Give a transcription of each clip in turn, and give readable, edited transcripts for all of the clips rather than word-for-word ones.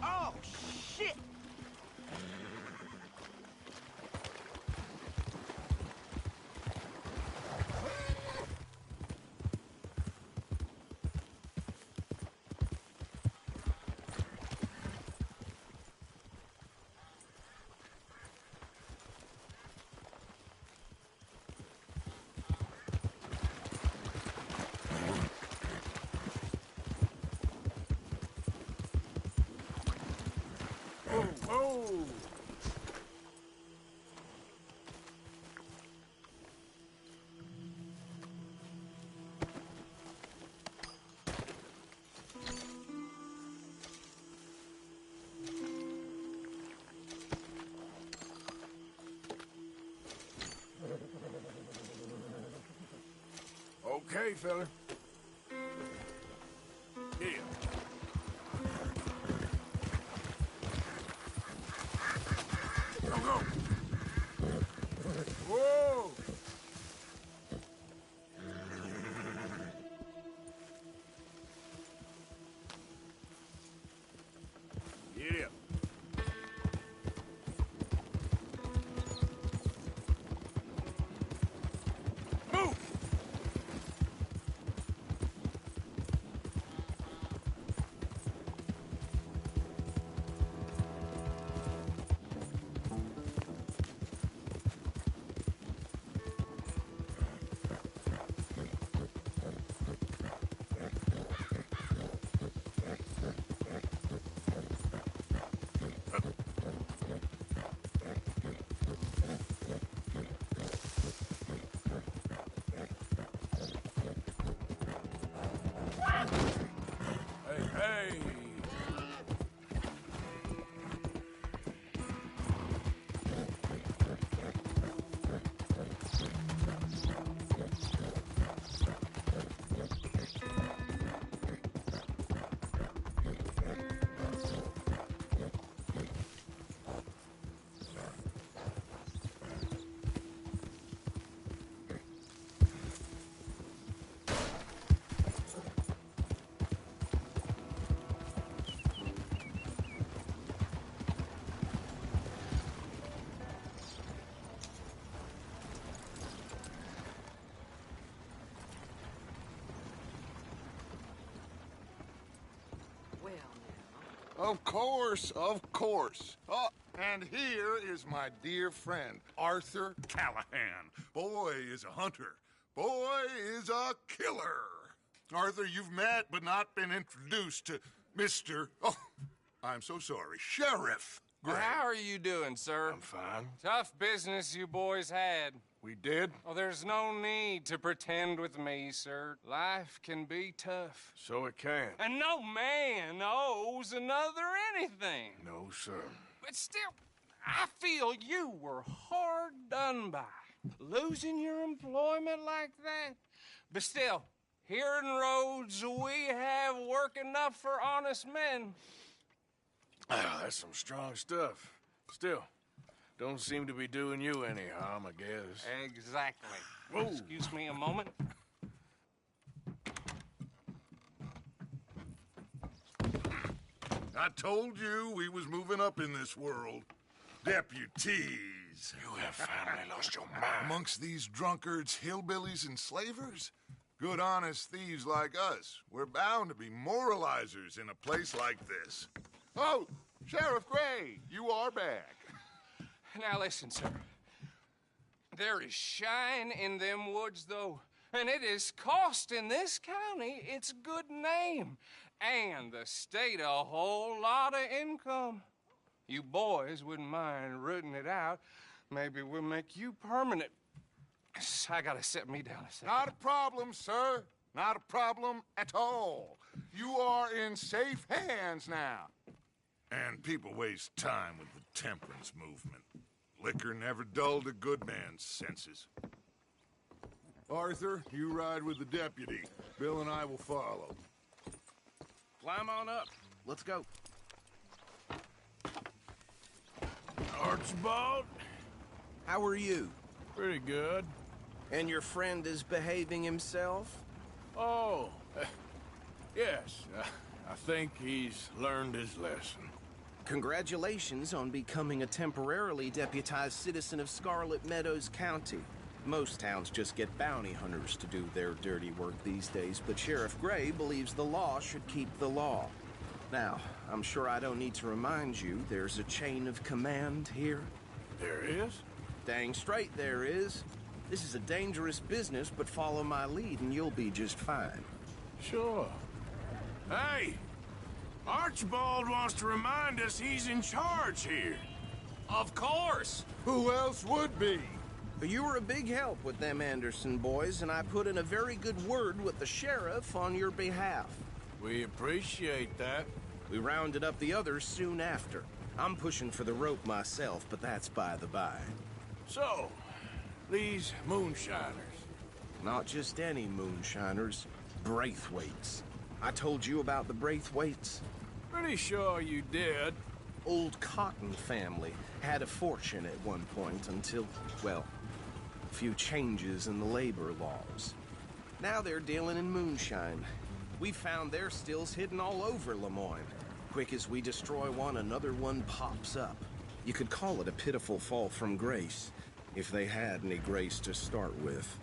Oh, shit! Whoa! Okay, fella. Here. Go, go! Whoa! Get up. Move! Hey, hey! Of course, of course. Oh, and here is my dear friend, Arthur Callahan. Boy is a hunter. Boy is a killer. Arthur, you've met but not been introduced to Mr. Oh, I'm so sorry, Sheriff Gray. How are you doing, sir? I'm fine. Tough business you boys had. We did? Oh, there's no need to pretend with me, sir. Life can be tough. So it can. And no man owes another anything. No, sir. But still, I feel you were hard done by. Losing your employment like that. But still, here in Rhodes, we have work enough for honest men. Ah, that's some strong stuff. Still, don't seem to be doing you any harm, I guess. Exactly. Whoa. Excuse me a moment. I told you we was moving up in this world. Deputies. You have finally lost your mind. Amongst these drunkards, hillbillies, and slavers? Good, honest thieves like us. We're bound to be moralizers in a place like this. Oh, Sheriff Gray, you are back. Now listen, sir. There is shine in them woods, though, and it is costing this county its good name and the state a whole lot of income. You boys wouldn't mind rooting it out. Maybe we'll make you permanent. I gotta sit me down a second. Not a problem, sir. Not a problem at all. You are in safe hands now. And people waste time with the temperance movement. Liquor never dulled a good man's senses. Arthur, you ride with the deputy. Bill and I will follow. Climb on up. Let's go. Archibald? How are you? Pretty good. And your friend is behaving himself? Oh, yes. I think he's learned his lesson. Congratulations on becoming a temporarily deputized citizen of Scarlet Meadows County. Most towns just get bounty hunters to do their dirty work these days, but Sheriff Gray believes the law should keep the law. Now, I'm sure I don't need to remind you there's a chain of command here. There is? Dang straight there is. This is a dangerous business, but follow my lead and you'll be just fine. Sure. Hey! Archibald wants to remind us he's in charge here. Of course! Who else would be? You were a big help with them Anderson boys, and I put in a very good word with the sheriff on your behalf. We appreciate that. We rounded up the others soon after. I'm pushing for the rope myself, but that's by the by. So, these moonshiners. Not just any moonshiners, Braithwaites. I told you about the Braithwaites? Pretty sure you did. Old Cotton family had a fortune at one point until, well, a few changes in the labor laws. Now they're dealing in moonshine. We found their stills hidden all over Lemoyne. Quick as we destroy one, another one pops up. You could call it a pitiful fall from grace, if they had any grace to start with.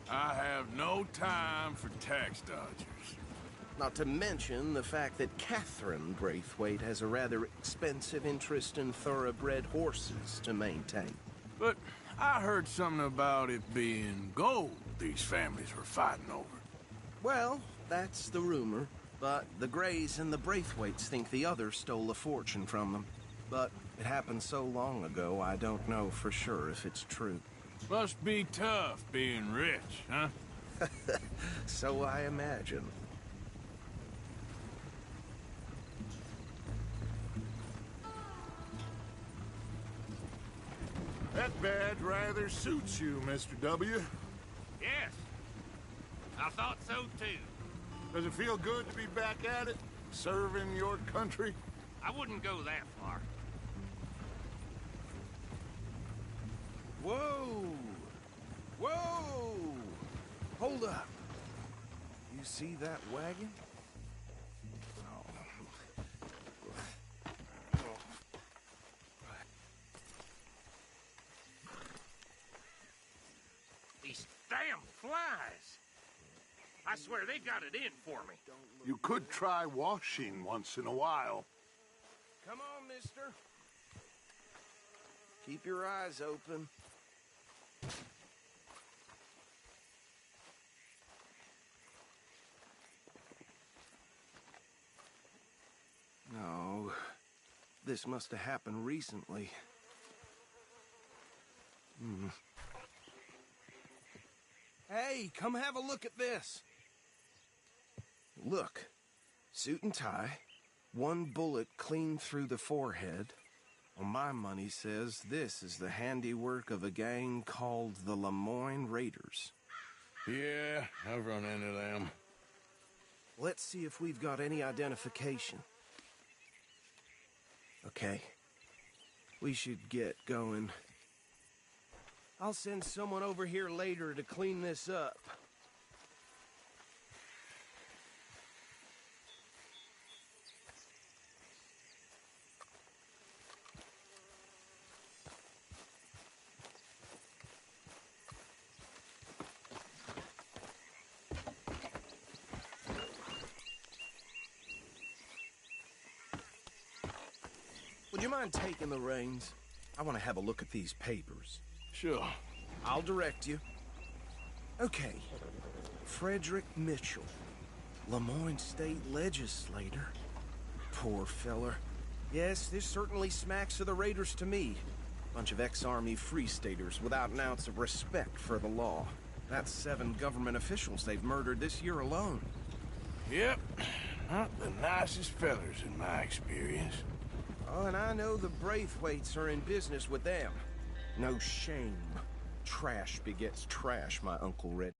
I have no time for tax dodgers. Not to mention the fact that Catherine Braithwaite has a rather expensive interest in thoroughbred horses to maintain. But I heard something about it being gold these families were fighting over. Well, that's the rumor. But the Grays and the Braithwaites think the other stole a fortune from them. But it happened so long ago, I don't know for sure if it's true. Must be tough being rich, huh? So I imagine. That badge rather suits you, Mr. W. Yes. I thought so too. Does it feel good to be back at it? Serving your country? I wouldn't go that far. Whoa! Whoa! Hold up. You see that wagon? These damn flies. I swear they got it in for me. You could try washing once in a while. Come on, mister. Keep your eyes open. No, this must have happened recently. Hey, come have a look at this. Look, suit and tie, one bullet clean through the forehead. Well, my money says this is the handiwork of a gang called the Lemoyne Raiders. Yeah, I've run into them. Let's see if we've got any identification. Okay. We should get going. I'll send someone over here later to clean this up. Would you mind taking the reins? I want to have a look at these papers. Sure. I'll direct you. Okay. Frederick Mitchell, Lemoyne State Legislator. Poor feller. Yes, this certainly smacks of the Raiders to me. Bunch of ex-Army Free Staters without an ounce of respect for the law. That's 7 government officials they've murdered this year alone. Yep. Not the nicest fellers in my experience. Oh, and I know the Braithwaites are in business with them. No shame. Trash begets trash, my Uncle Red.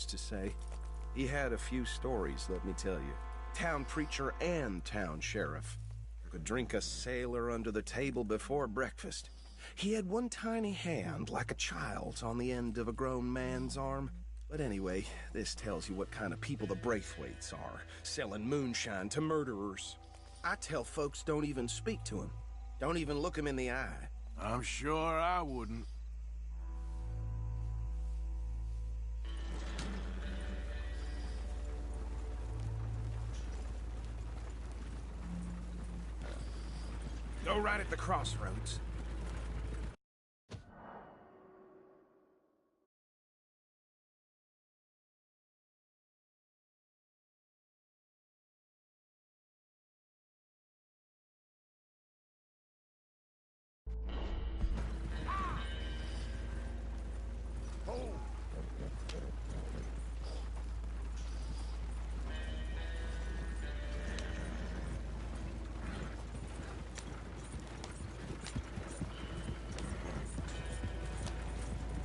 to say. He had a few stories, let me tell you. Town preacher and town sheriff. Could drink a sailor under the table before breakfast. He had one tiny hand, like a child's, on the end of a grown man's arm. But anyway, this tells you what kind of people the Braithwaites are, selling moonshine to murderers. I tell folks don't even speak to him. Don't even look him in the eye. I'm sure I wouldn't. Go right at the crossroads.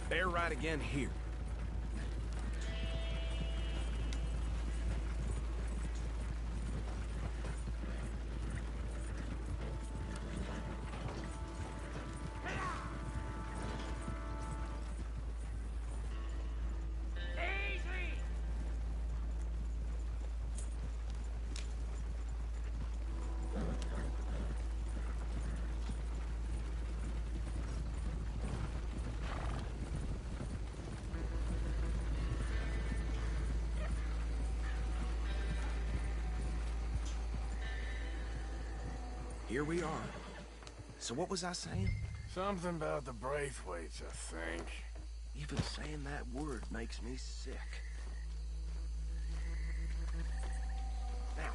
They're right again here. Here we are. So what was I saying? Something about the Braithwaites, I think. Even saying that word makes me sick. Now,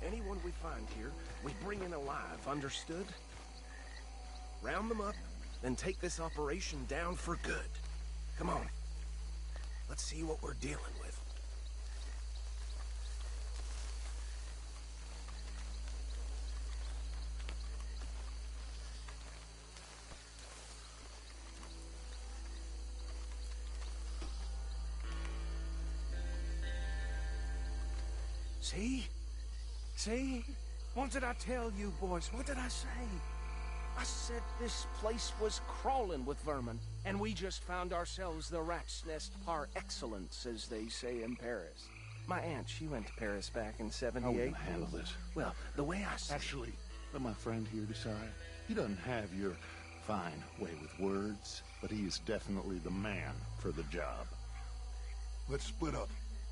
anyone we find here, we bring in alive, understood? Round them up, then take this operation down for good. Come on. Let's see what we're dealing with. See? See? What did I tell you, boys? What did I say? I said this place was crawling with vermin, and we just found ourselves the rat's nest par excellence, as they say in Paris. My aunt, she went to Paris back in '78. How are we gonna handle this? Well, the way I see Actually, let my friend here decide. He doesn't have your fine way with words, but he is definitely the man for the job. Let's split up.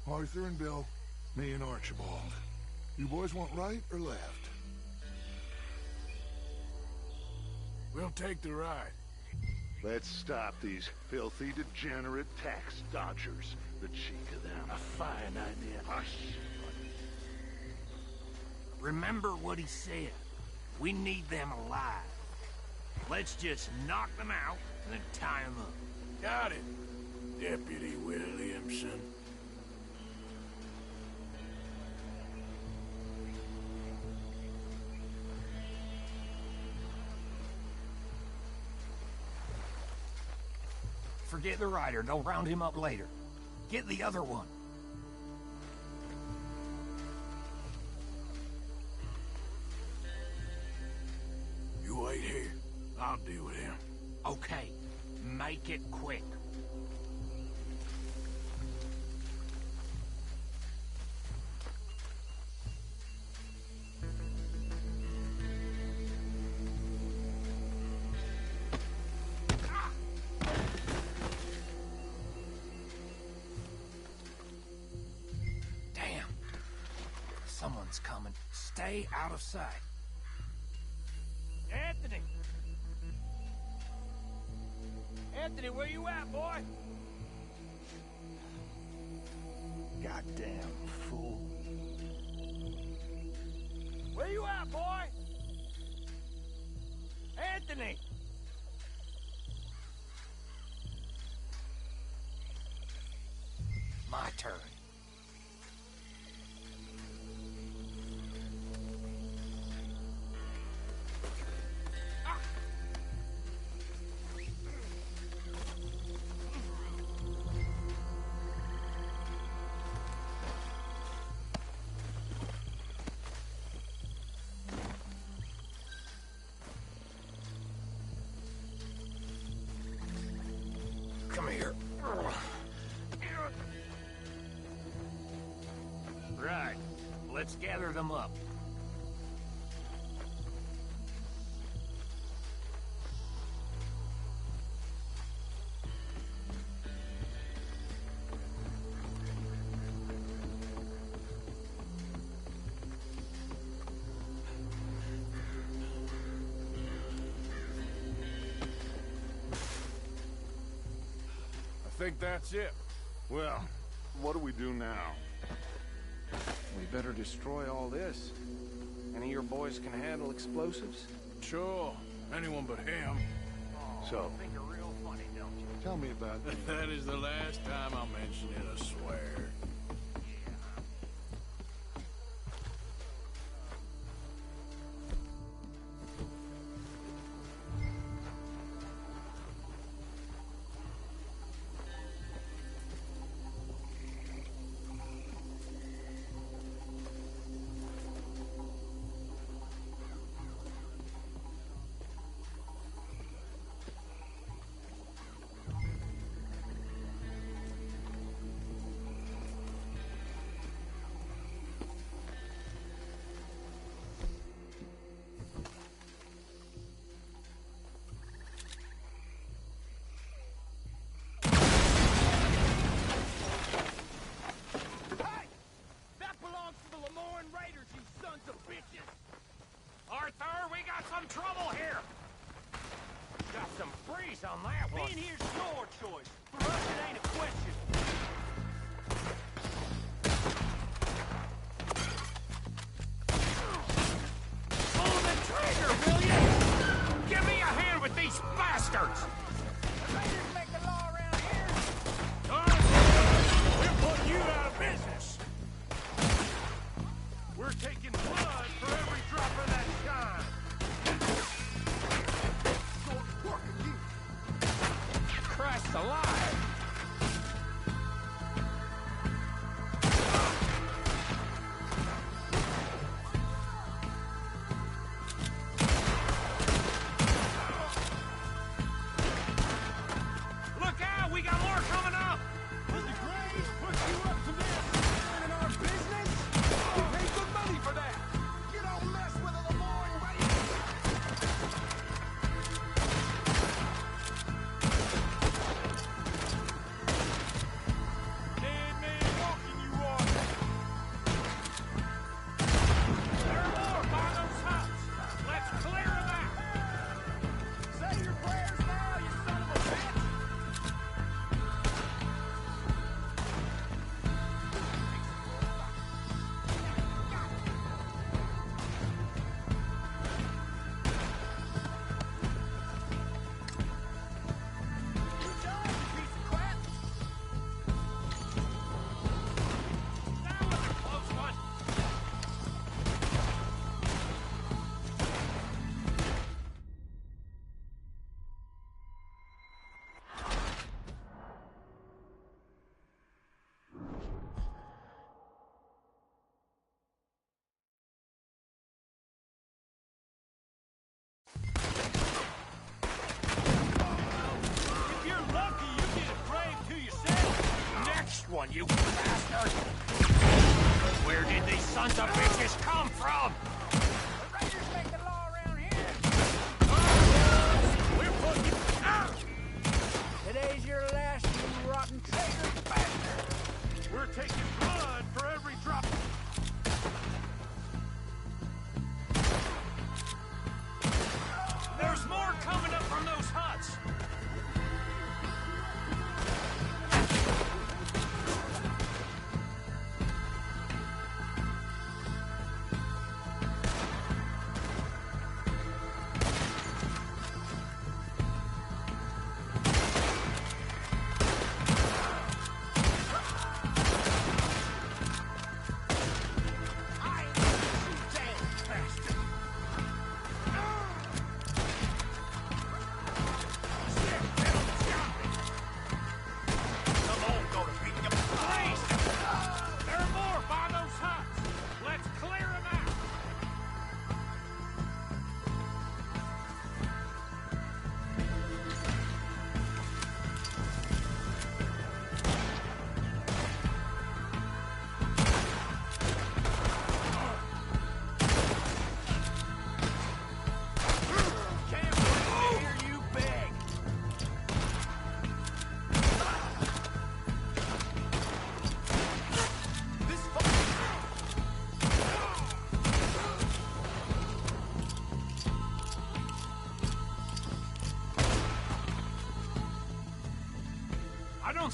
Arthur and Bill, me and Archibald. You boys want right or left? We'll take the ride. Let's stop these filthy, degenerate tax dodgers. The cheek of them. A fine idea. Hush. Remember what he said. We need them alive. Let's just knock them out and then tie them up. Got it, Deputy Williamson. Forget the rider. They'll round him up later. Get the other one. You wait here. I'll deal with him. Okay. Make it quick. Someone's coming. Stay out of sight. Anthony! Anthony, where you at, boy? Goddamn fool. Where you at, boy? Anthony! My turn. Let's gather them up. I think that's it. Well, what do we do now? We better destroy all this. Any of your boys can handle explosives? Sure. Anyone but him. So, Think you're real funny, don't you? tell me about That is the last time I'll mention it, I swear. Arthur, we got some trouble here. Got some freeze on that one. Being here's your choice. For us, it ain't a question. Pull the trigger, will you? Give me a hand with these bastards. The Raiders make the law around here. We're putting you out of business. We're taking blood for every drop of that shine. Christ alive. Look out, we got more coming up. Will the Grays put you up to this? In our business? We paid good money for that. You don't mess with the Lemoyne Raiders. Dead man walking, you are. There are more by those huts. Let's clear them out. Say your prayers now, you son of a bitch. You done, you piece of crap. That was a close one. If you're lucky, you get a grave to yourself. Next one, you bastard! Where did these sons of bitches come from? The Raiders make the law around here. We're putting you out! Today's your last, you rotten traitor bastard! We're taking blood for every drop. There's more coming up from those huts!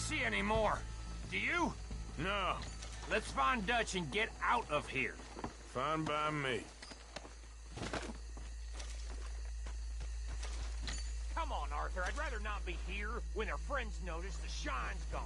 see any more. Do you? No, Let's find Dutch and get out of here. fine by me. Come on, Arthur. I'd rather not be here when their friends notice the shine's gone.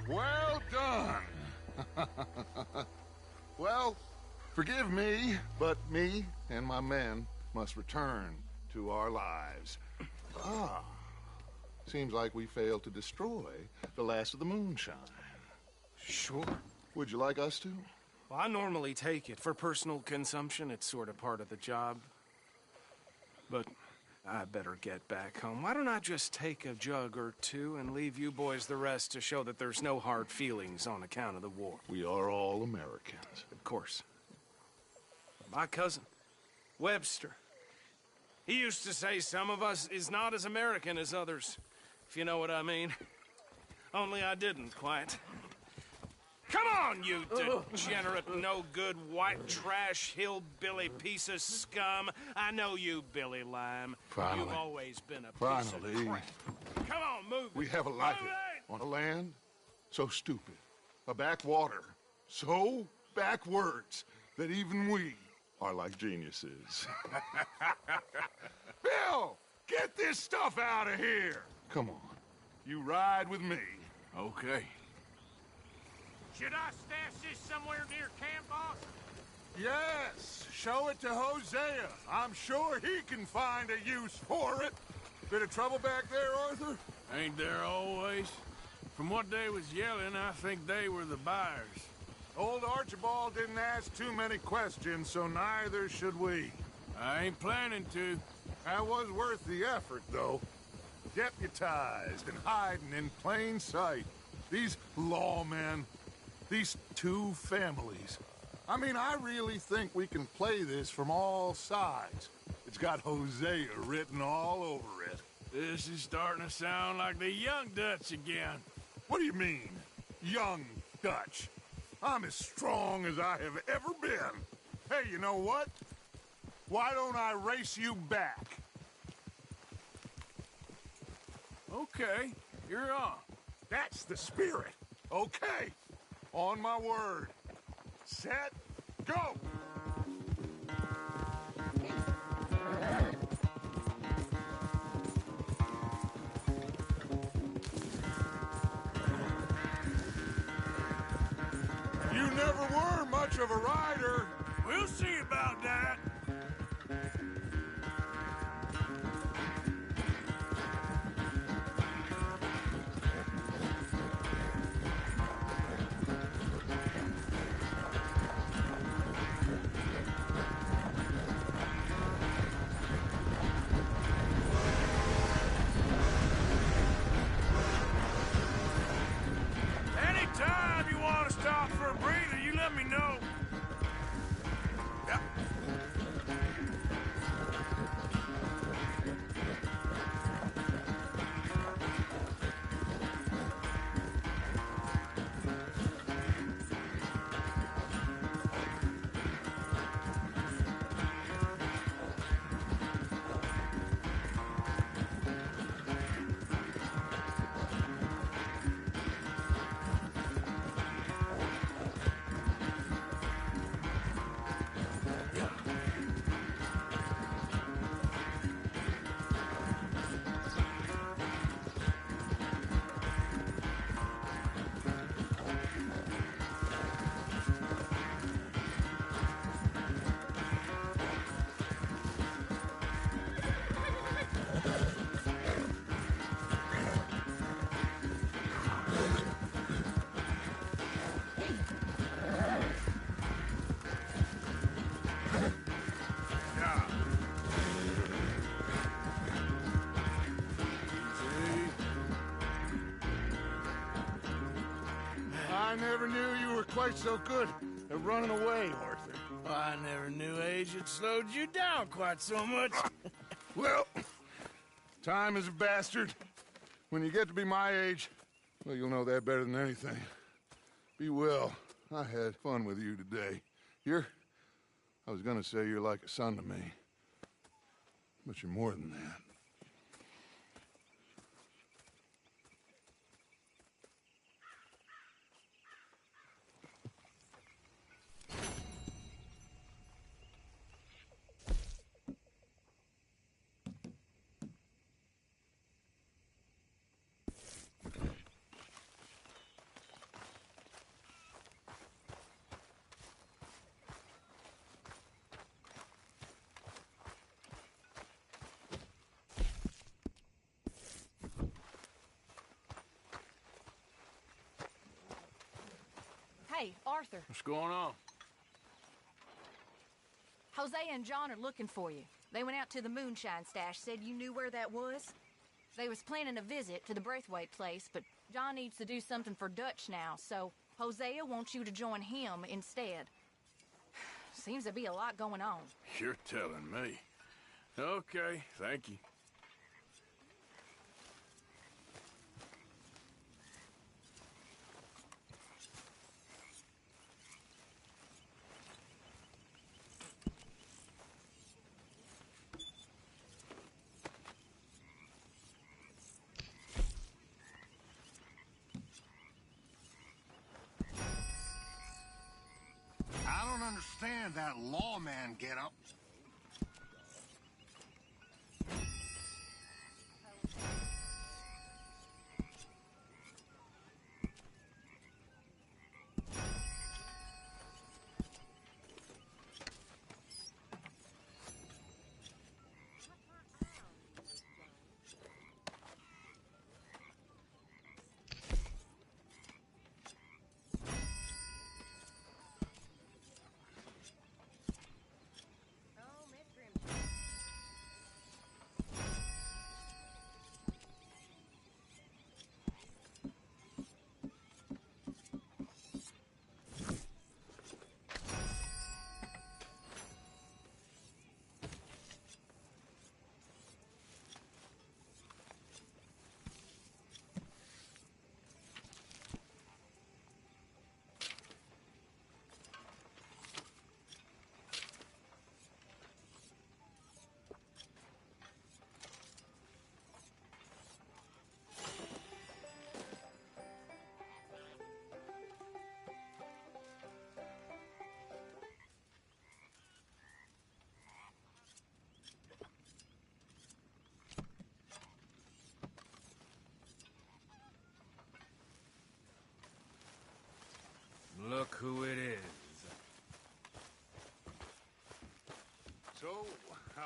Well done. Well, forgive me, but me and my men must return to our lives. Ah, seems like we failed to destroy the last of the moonshine. Sure. Would you like us to? Well, I normally take it for personal consumption. It's sort of part of the job. But I better get back home. Why don't I just take a jug or two and leave you boys the rest to show that there's no hard feelings on account of the war? We are all Americans. Of course. My cousin, Webster, he used to say some of us is not as American as others, if you know what I mean. Only I didn't quite. Come on, you degenerate, no-good, white trash, hillbilly piece of scum. I know you, Billy Lime. Finally. You've always been a piece Finally. of crap. Come on, move it. We have a life Move it! on a land so stupid, a backwater so backwards that even we are like geniuses. Bill, get this stuff out of here. Come on, you ride with me. Okay. Should I stash this somewhere near camp, boss? Yes, show it to Hosea. I'm sure he can find a use for it. Bit of trouble back there, Arthur? Ain't there always? From what they was yelling, I think they were the buyers. Old Archibald didn't ask too many questions, so neither should we. I ain't planning to. That was worth the effort, though. Deputized and hiding in plain sight. These lawmen, these two families. I mean, I really think we can play this from all sides. It's got Hosea written all over it. This is starting to sound like the Young Dutch again. What do you mean, young Dutch? I'm as strong as I have ever been. Hey, you know what? Why don't I race you back? Okay, you're on. That's the spirit. Okay. On my word. Set, go! You never were much of a rider. We'll see about that. Anytime you want to stop for a breather, you let me know. Yep. I never knew you were quite so good at running away, Arthur. I never knew age had slowed you down quite so much. Well, time is a bastard. When you get to be my age, well, you'll know that better than anything. Be well. I had fun with you today. I was gonna say you're like a son to me. But you're more than that. Hey, Arthur. What's going on? Hosea and John are looking for you. They went out to the moonshine stash, said you knew where that was. They was planning a visit to the Braithwaite place, but John needs to do something for Dutch now, so Hosea wants you to join him instead. Seems to be a lot going on. You're telling me. Okay, thank you. I don't understand that lawman get-up.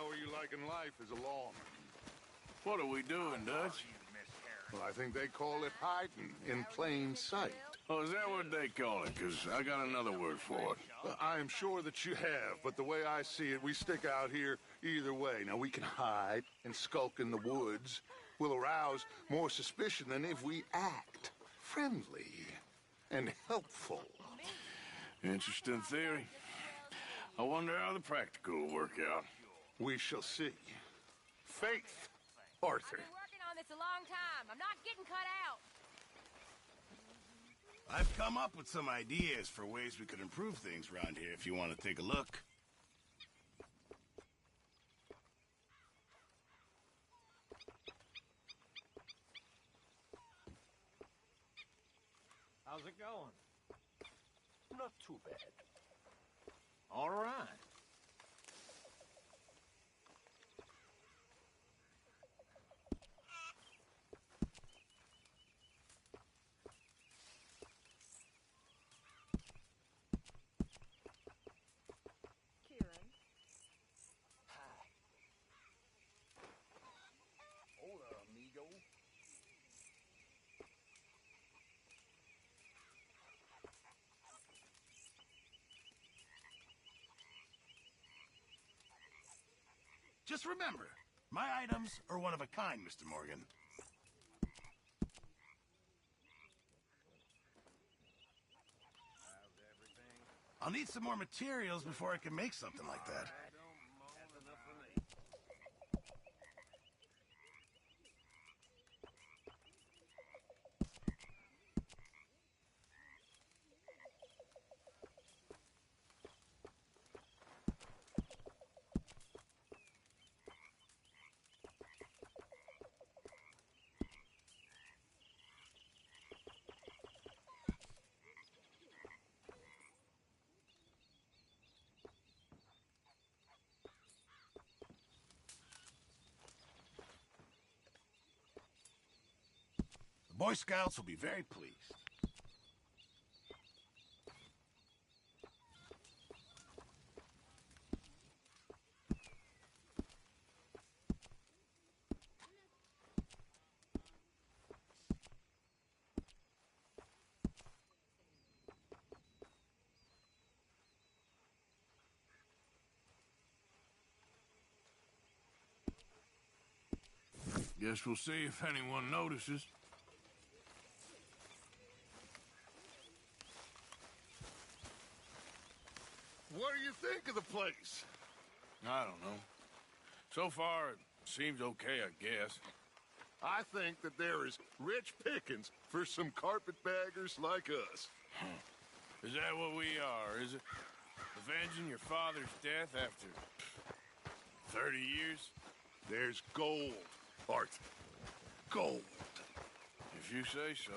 how are you liking life as a lawman? What are we doing, Dutch? Well, I think they call it hiding in plain sight. Oh, is that what they call it? Because I got another word for it. Well, I am sure that you have, but the way I see it, we stick out here either way. Now, we can hide and skulk in the woods. We'll arouse more suspicion than if we act friendly and helpful. Interesting theory. I wonder how the practical will work out. We shall see. Faith, Arthur. I've been working on this a long time. I'm not getting cut out. I've come up with some ideas for ways we could improve things around here if you want to take a look. How's it going? Not too bad. All right. Kieran. Hola, amigo. Just remember, my items are one of a kind, Mr. Morgan. I'll need some more materials before I can make something like that. The Boy Scouts will be very pleased. Guess we'll see if anyone notices. What do you think of the place? I don't know. So far, it seems okay, I guess. I think that there is rich pickings for some carpetbaggers like us. Is that what we are, is it? Avenging your father's death after 30 years? There's gold, Arthur. Gold. If you say so.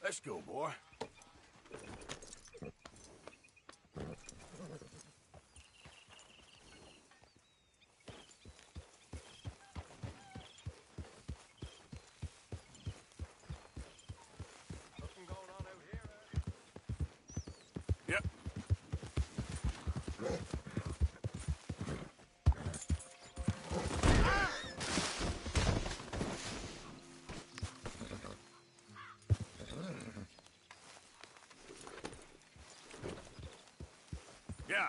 Let's go, boy. Nothing going on out here, Yep. Yeah.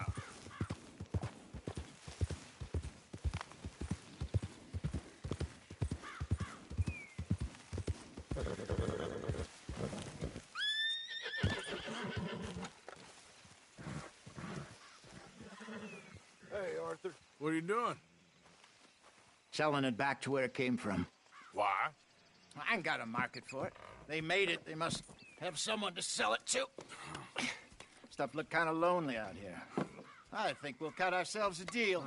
Hey, Arthur. What are you doing? Selling it back to where it came from. Why? I ain't got a market for it. They made it. They must have someone to sell it to. Stuff look kind of lonely out here. I think we'll cut ourselves a deal.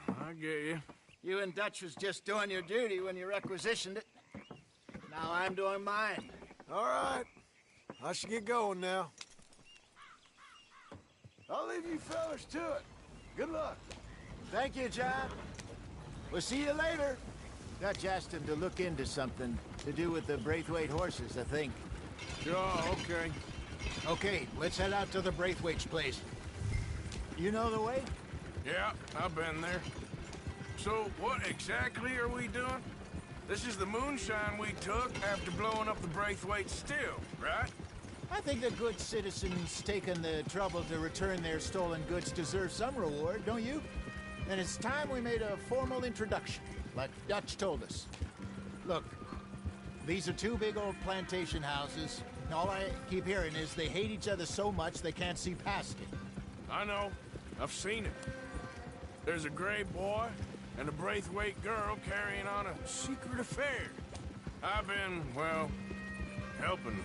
I get you. You and Dutch was just doing your duty when you requisitioned it. Now I'm doing mine. All right. I should get going now. I'll leave you fellas to it. Good luck. Thank you, John. We'll see you later. Dutch asked him to look into something to do with the Braithwaite horses, I think. Sure, okay. Okay, let's head out to the Braithwaite's place. You know the way? Yeah, I've been there. So, what exactly are we doing? This is the moonshine we took after blowing up the Braithwaite still, right? I think the good citizens taking the trouble to return their stolen goods deserve some reward, don't you? And it's time we made a formal introduction, like Dutch told us. Look, these are two big old plantation houses. All I keep hearing is they hate each other so much they can't see past it. I know. I've seen it. There's a gray boy and a Braithwaite girl carrying on a secret affair. I've been, well, helping them.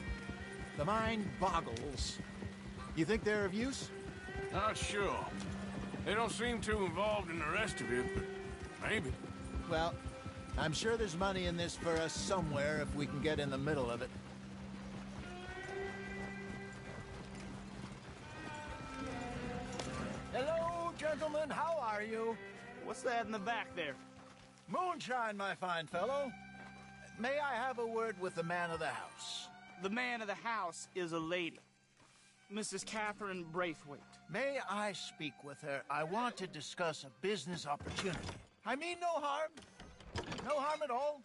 The mind boggles. You think they're of use? Not sure. They don't seem too involved in the rest of it, but maybe. Well, I'm sure there's money in this for us somewhere if we can get in the middle of it. Hello, gentlemen. How are you? What's that in the back there? Moonshine, my fine fellow. May I have a word with the man of the house? The man of the house is a lady. Mrs. Catherine Braithwaite. May I speak with her? I want to discuss a business opportunity. I mean no harm. No harm at all.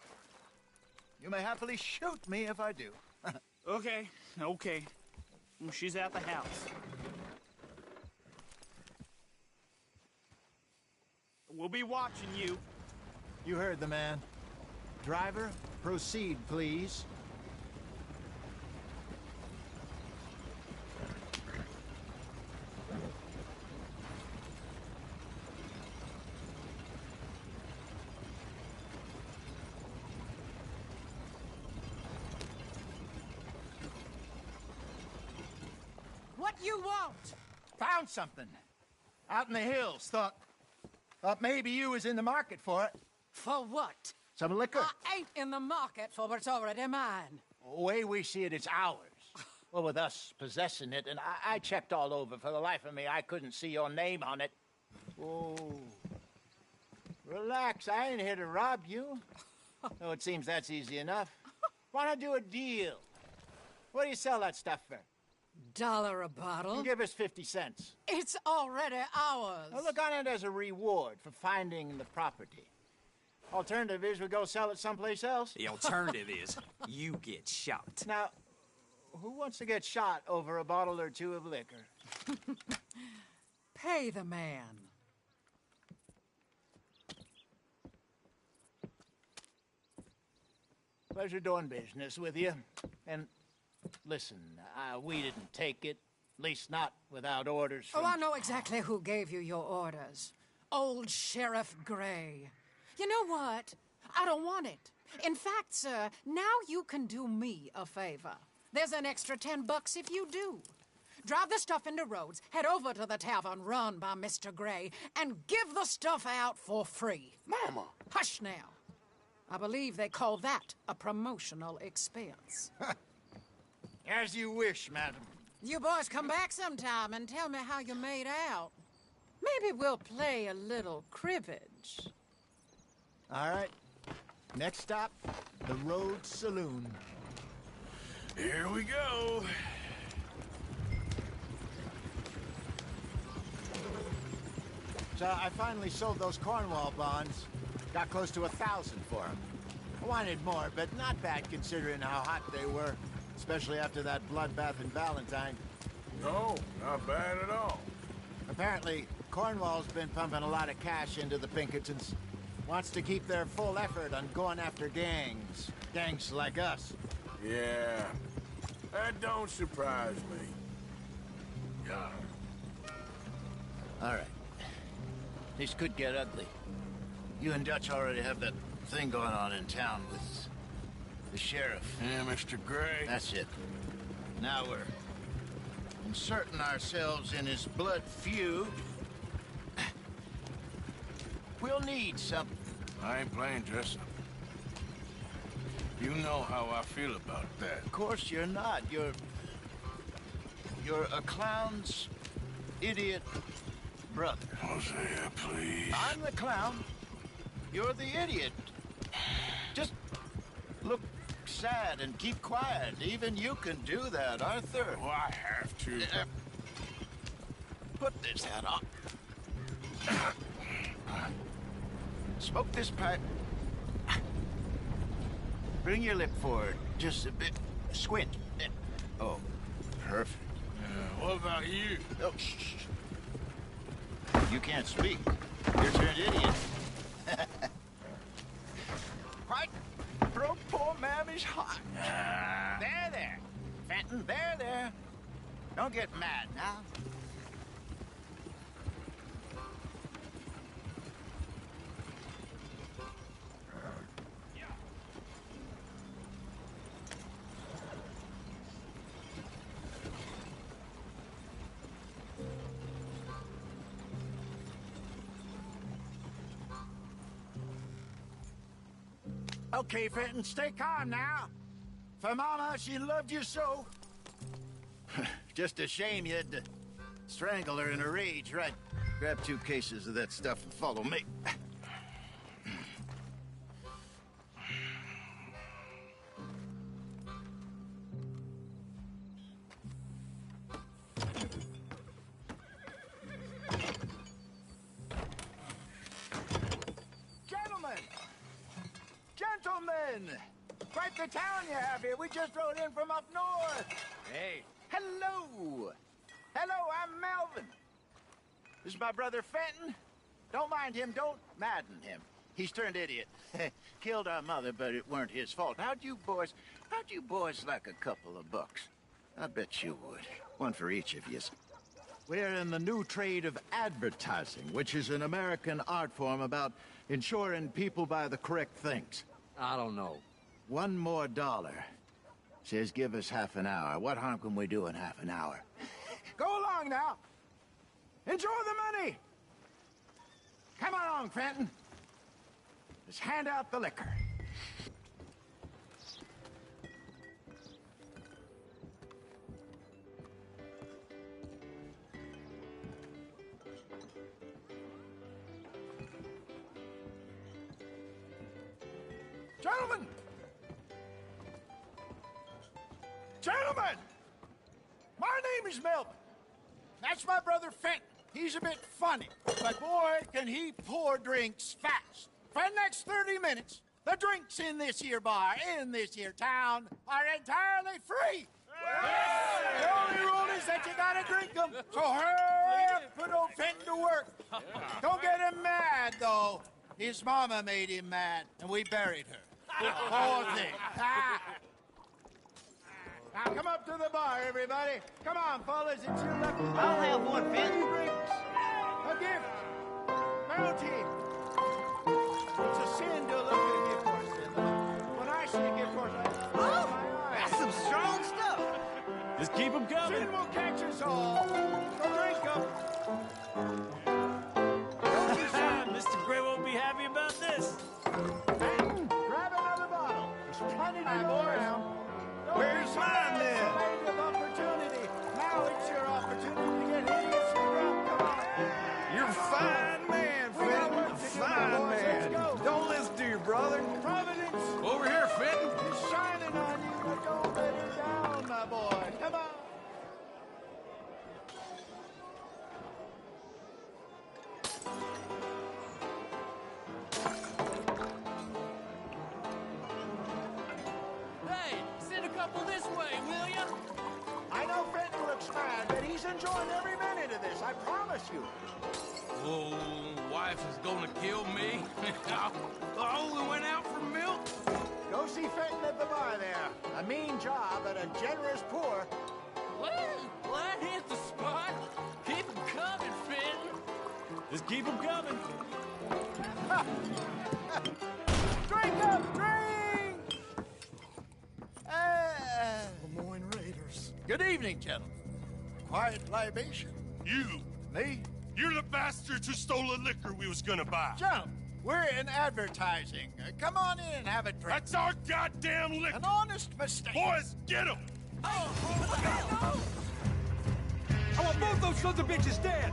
You may happily shoot me if I do. Okay. She's at the house. We'll be watching you. You heard the man. Driver, proceed, please. What you want? Found something. Out in the hills. Thought maybe you was in the market for it. For what? Some liquor. I ain't in the market for what's already mine. The way we see it, it's ours. Well, with us possessing it, and I checked all over. For the life of me, I couldn't see your name on it. Oh. Relax, I ain't here to rob you. Oh, it seems that's easy enough. Why not do a deal? What do you sell that stuff for? $1 a bottle? Give us 50 cents. It's already ours. Now look on it as a reward for finding the property. Alternative is we go sell it someplace else. The alternative is you get shot. Now, who wants to get shot over a bottle or two of liquor? Pay the man. Pleasure doing business with you. And listen, we didn't take it. At least not without orders from... Oh, I know exactly who gave you your orders. Old Sheriff Gray. You know what? I don't want it. In fact, sir, now you can do me a favor. There's an extra $10 if you do. Drive the stuff into Rhodes, head over to the tavern run by Mr. Gray, and give the stuff out for free. Mama! Hush now. I believe they call that a promotional expense. As you wish, madam. You boys come back sometime and tell me how you made out. Maybe we'll play a little cribbage. All right. Next stop, the Rhodes Saloon. Here we go. So I finally sold those Cornwall bonds. Got close to 1,000 for them. I wanted more, but not bad considering how hot they were. Especially after that bloodbath in Valentine. No, not bad at all. Apparently, Cornwall's been pumping a lot of cash into the Pinkertons. Wants to keep their full effort on going after gangs. Gangs like us. Yeah, that don't surprise me. Yeah. All right. This could get ugly. You and Dutch already have that thing going on in town with the sheriff. Yeah, Mr. Gray. That's it. Now we're inserting ourselves in his blood feud. We'll need something I ain't playing dress up. You know how I feel about that. Of course you're not. You're a clown's idiot brother. Hosea, please. I'm the clown. You're the idiot. Just look sad and keep quiet. Even you can do that, Arthur. Oh, I have to. Put this hat on. Smoke this pipe. Bring your lip forward just a bit. Squint. Oh, perfect. What about you? Oh, shh. You can't speak. You're turned idiot. Right? Broke poor Mammy's heart. There. Fenton, there. Don't get mad now. Okay, Fenton, stay calm now. For Mama, she loved you so. Just a shame you had to strangle her in a rage, right? Grab 2 cases of that stuff and follow me. Gentlemen! Quite the town you have here. We just rode in from up north. Hey. Hello, I'm Melvin. This is my brother Fenton. Don't mind him, don't madden him. He's turned idiot. Killed our mother, but it weren't his fault. How'd you boys like a couple of bucks? I bet you would. One for each of you. We're in the new trade of advertising, which is an American art form about ensuring people buy the correct things. I don't know. $1 more. Says give us half an hour. What harm can we do in half an hour? Go along now. Enjoy the money. Come along, Fenton. Let's hand out the liquor. Gentlemen! My name is Melvin. That's my brother Fenton. He's a bit funny, but boy, can he pour drinks fast. For the next 30 minutes, the drinks in this here bar, in this here town, are entirely free. Yeah. The only rule is that you gotta drink them. So hurry up, put old Fenton to work. Don't get him mad, though. His mama made him mad, and we buried her. Poor thing. Now come up to the bar, everybody. Come on, fellas, it's your lucky day. I'll have one, Fenton. Drinks, a gift, bounty. It's a sin to look at a gift horse in the mouth. When I see a gift horse, I close my eyes. That's some strong stuff. Just keep them coming. Sin will catch us all. So drink up. Mr. Gray won't be happy about this. And grab another bottle. There's plenty to go around. Where's mine, then? Of opportunity. Now it's your opportunity to get hideously drunk. Come on. You're a fine man, Fenton. Fine man. Don't listen to your brother. Providence Over here, Fenton. is shining on you, but don't let her down, my boy. Come on. Hey, send a couple this way, will ya? I know Fenton looks mad, but he's enjoying every minute of this. I promise you. Oh, wife is gonna kill me. I only went out for milk. Go see Fenton at the bar there. A mean job, but a generous pour. Well, that hit the spot. Keep them coming, Fenton. Just keep them coming. Drink up, drink! Lemoyne Raiders. Good evening, gentlemen. Quiet libation. You! Me? You're the bastards who stole the liquor we was gonna buy. Gentlemen, We're in advertising. Come on in and have a drink. That's our goddamn liquor! An honest mistake. Boys, get him! I want both those sons of bitches dead!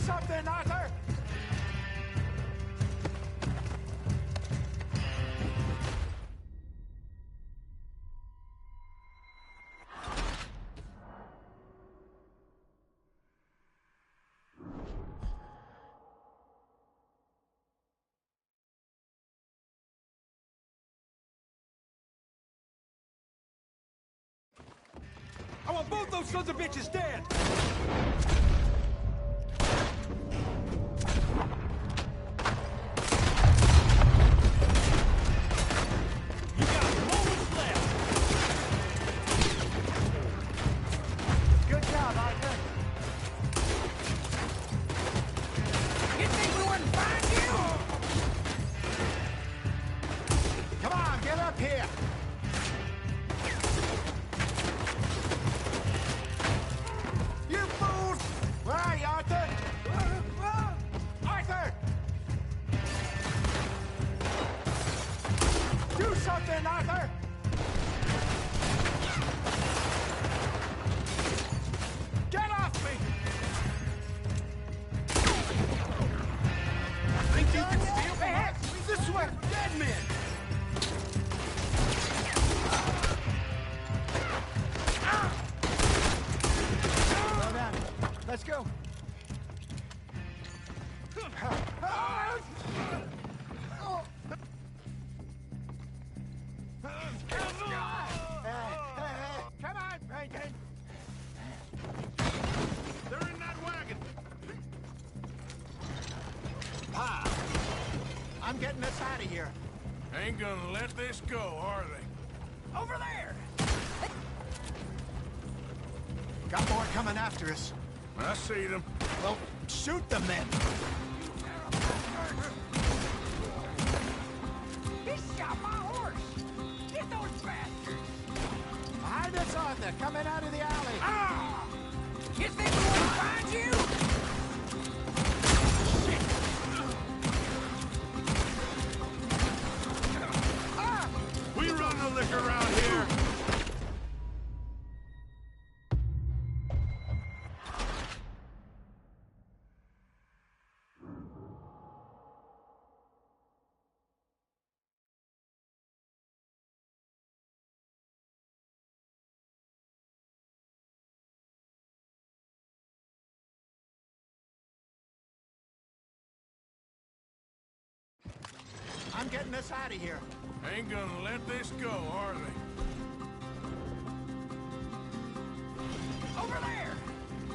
Something, Arthur! I want both those sons of bitches dead! Let's go. Come on, Bacon. They're in that wagon. Pa, I'm getting us out of here. Ain't gonna let this go, are they? Over there. Got more coming after us. I see them. Well, shoot them then. He shot my horse! Get those bastards! Behind us, Arthur, coming out of the alley. Ah! You think we wouldn't find you? Shit! Ah! We run the liquor around here. I'm getting us out of here. Ain't gonna let this go, are they? Over there!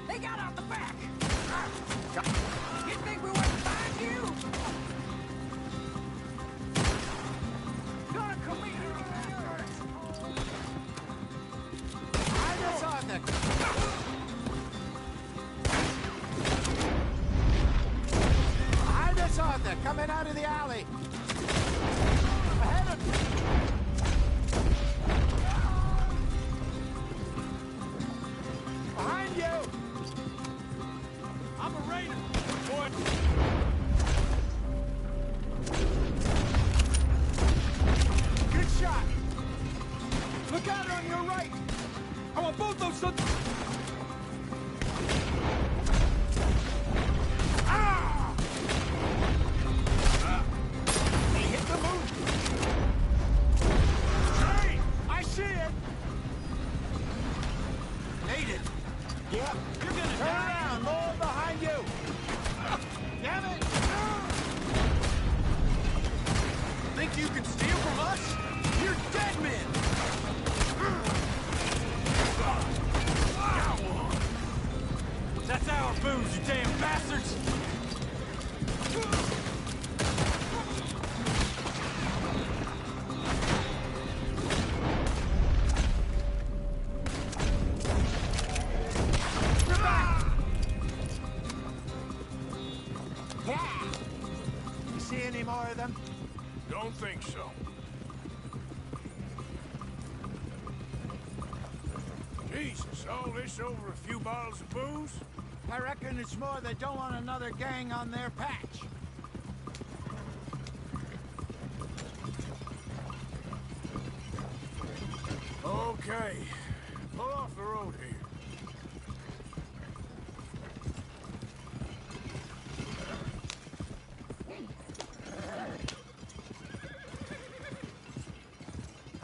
They got out the back! You think we wouldn't find you? Gonna come in here! Behind us, Arthur. Behind us, Arthur, coming out of the alley. Ahead of you. Behind you. I'm a raider, boy. Good shot. Look out on your right. I want both those sons. He hit the moon. Jesus, all this over a few bottles of booze? I reckon it's more they don't want another gang on their patch. Okay, pull off the road here.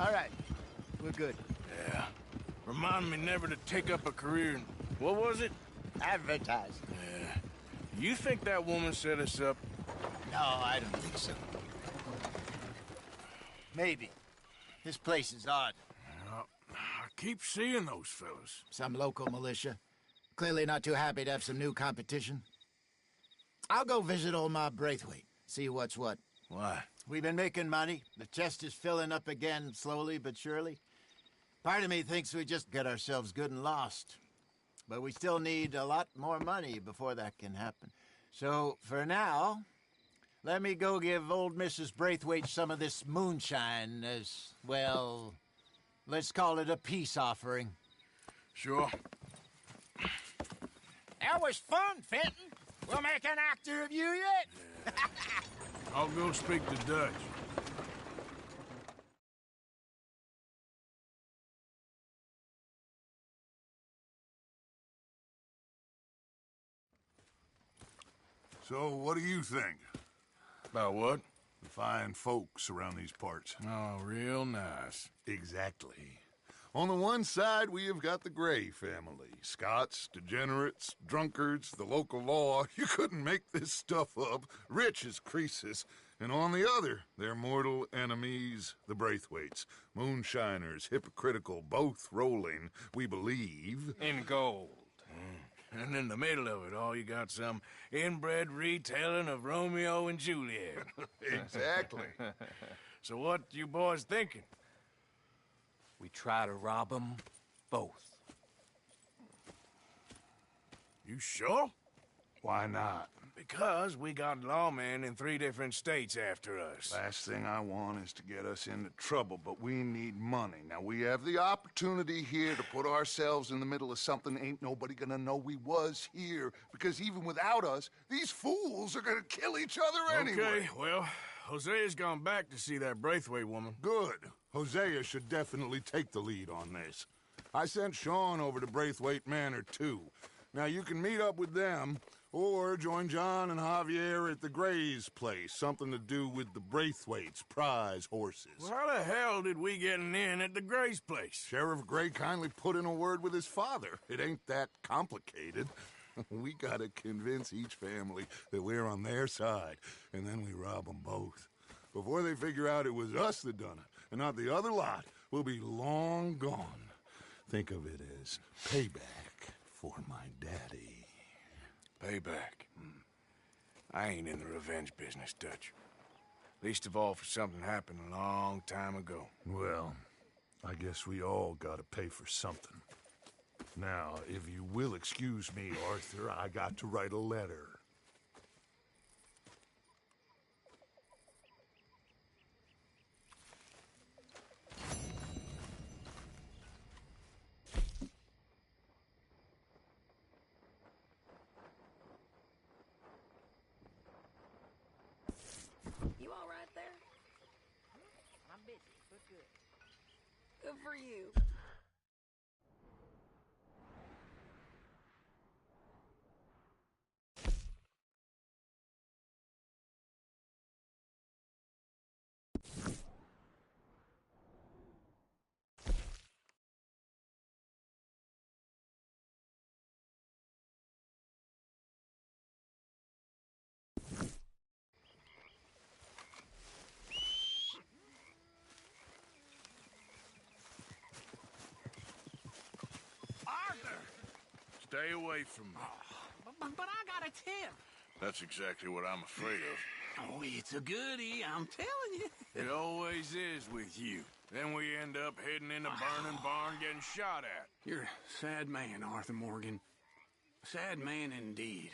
All right, we're good. Yeah. Remind me never to take up a career in... What was it? Advertising. Yeah. You think that woman set us up? No, I don't think so. Maybe. This place is odd. I keep seeing those fellas. Some local militia. Clearly not too happy to have some new competition. I'll go visit old Ma Braithwaite, see what's what. Why? We've been making money. The chest is filling up again, slowly but surely. Part of me thinks we just get ourselves good and lost. But we still need a lot more money before that can happen. So, for now, let me go give old Mrs. Braithwaite some of this moonshine as, well, let's call it a peace offering. Sure. That was fun, Fenton. We'll make an actor of you yet. I'll go speak to Dutch. So, what do you think? About what? The fine folks around these parts. Oh, real nice. Exactly. On the one side, we have got the Gray family. Scots, degenerates, drunkards, the local law. You couldn't make this stuff up. Rich as Croesus. And on the other, their mortal enemies, the Braithwaites. Moonshiners, hypocritical, both rolling, we believe. In gold. And in the middle of it all, you got some inbred retelling of Romeo and Juliet. Exactly. So what you boys thinking? We try to rob them both. You sure? Why not? Because we got lawmen in 3 different states after us. Last thing I want is to get us into trouble, but we need money. Now, we have the opportunity here to put ourselves in the middle of something ain't nobody gonna know we was here, because even without us, these fools are gonna kill each other anyway. Okay, well, Hosea's gone back to see that Braithwaite woman. Good. Hosea should definitely take the lead on this. I sent Sean over to Braithwaite Manor, too. Now, you can meet up with them, or join John and Javier at the Gray's place. Something to do with the Braithwaite's prize horses. Well, how the hell did we get in at the Gray's place? Sheriff Gray kindly put in a word with his father. It ain't that complicated. We gotta convince each family that we're on their side, and then we rob them both. Before they figure out it was us that done it, and not the other lot, we'll be long gone. Think of it as payback for my daddy. Payback. I ain't in the revenge business, Dutch. Least of all for something happened a long time ago. Well, I guess we all gotta pay for something. Now, if you will excuse me, Arthur, I got to write a letter. You all right there? I'm busy, but good. Good for you. Stay away from me. But I got a tip. That's exactly what I'm afraid of. Oh, it's a goodie, I'm telling you. It always is with you. Then we end up heading in a burning barn getting shot at. You're a sad man, Arthur Morgan. Sad man indeed.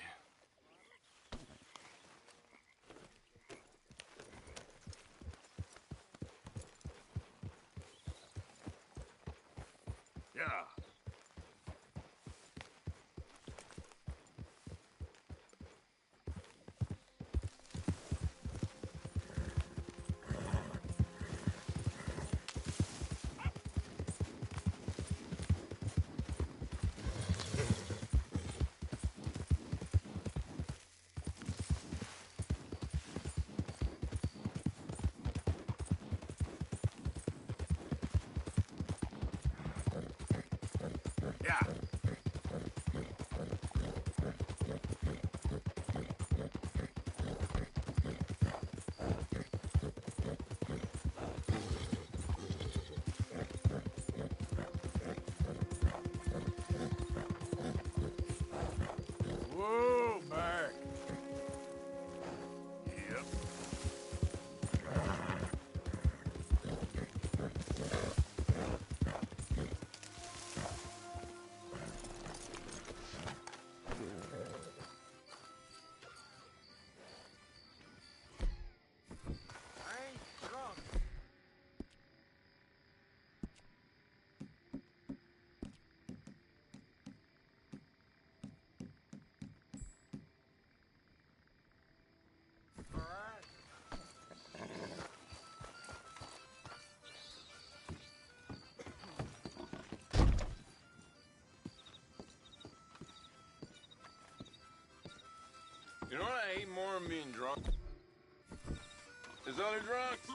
Yeah. You know what I hate more than being drunk? Is other drunks.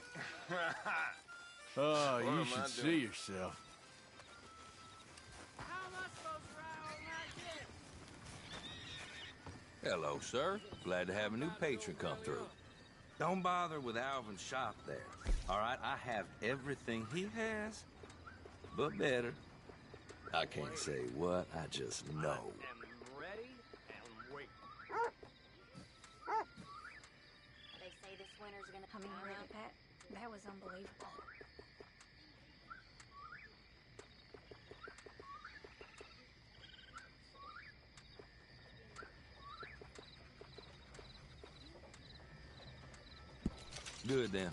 Oh, What you am I should see doing? yourself. How am I supposed to ride all night yet? Hello, sir. Glad to have a new patron come through. Don't bother with Alvin's shop there. All right, I have everything he has, but better. I can't say what, I just know. I'm ready and wait. They say this winter's gonna come in around that was unbelievable. Good then.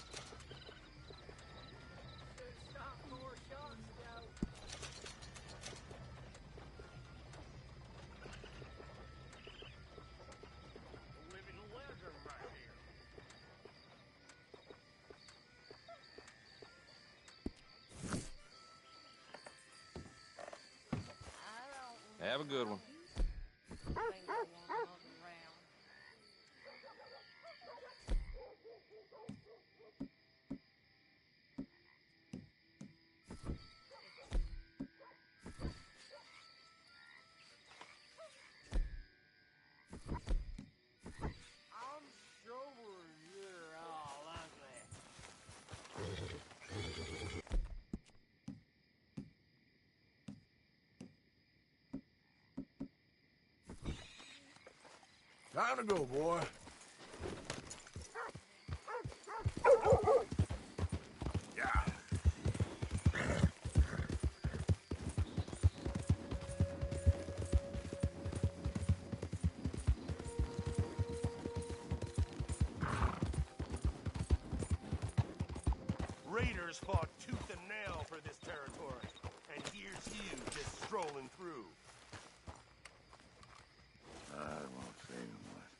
Have a good one. I'm sure you're all ugly. Time to go, boy. Yeah. Raiders fought tooth and nail for this territory, and here's you just strolling through. I won't say no much.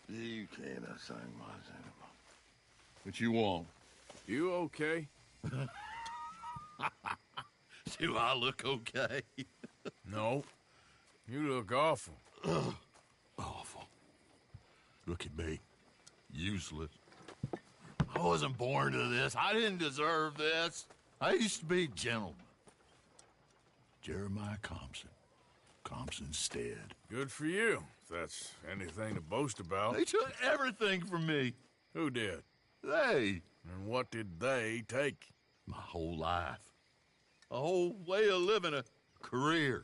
You can't say much anymore. What you want? You okay? Do I look okay? No. You look awful. Awful. Look at me. Useless. I wasn't born to this. I didn't deserve this. I used to be a gentleman. Jeremiah Compson. Compson's stead. Good for you, if that's anything to boast about. They took everything from me. Who did? They. And what did they take? My whole life. A whole way of living, a career.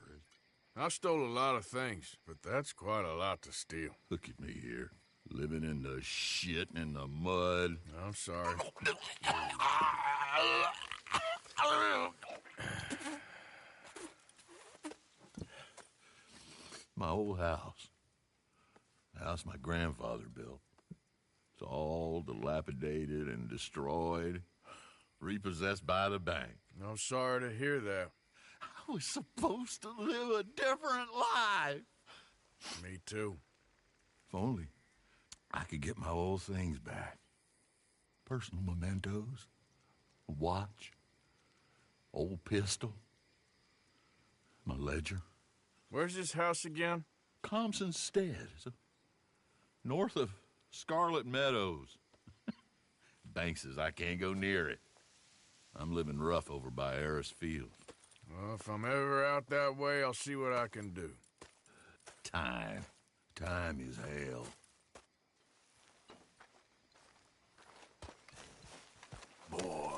I stole a lot of things, but that's quite a lot to steal. Look at me here, living in the shit and the mud. I'm sorry. My old house. The house my grandfather built. It's all dilapidated and destroyed, repossessed by the bank. I'm sorry to hear that. I was supposed to live a different life. Me too. If only I could get my old things back. Personal mementos, a watch, old pistol, my ledger. Where's this house again? Compson's Stead. It's north of Scarlet Meadows. Bank says I can't go near it. I'm living rough over by Harris Field. Well, if I'm ever out that way, I'll see what I can do. Time. Time is hell. Boy.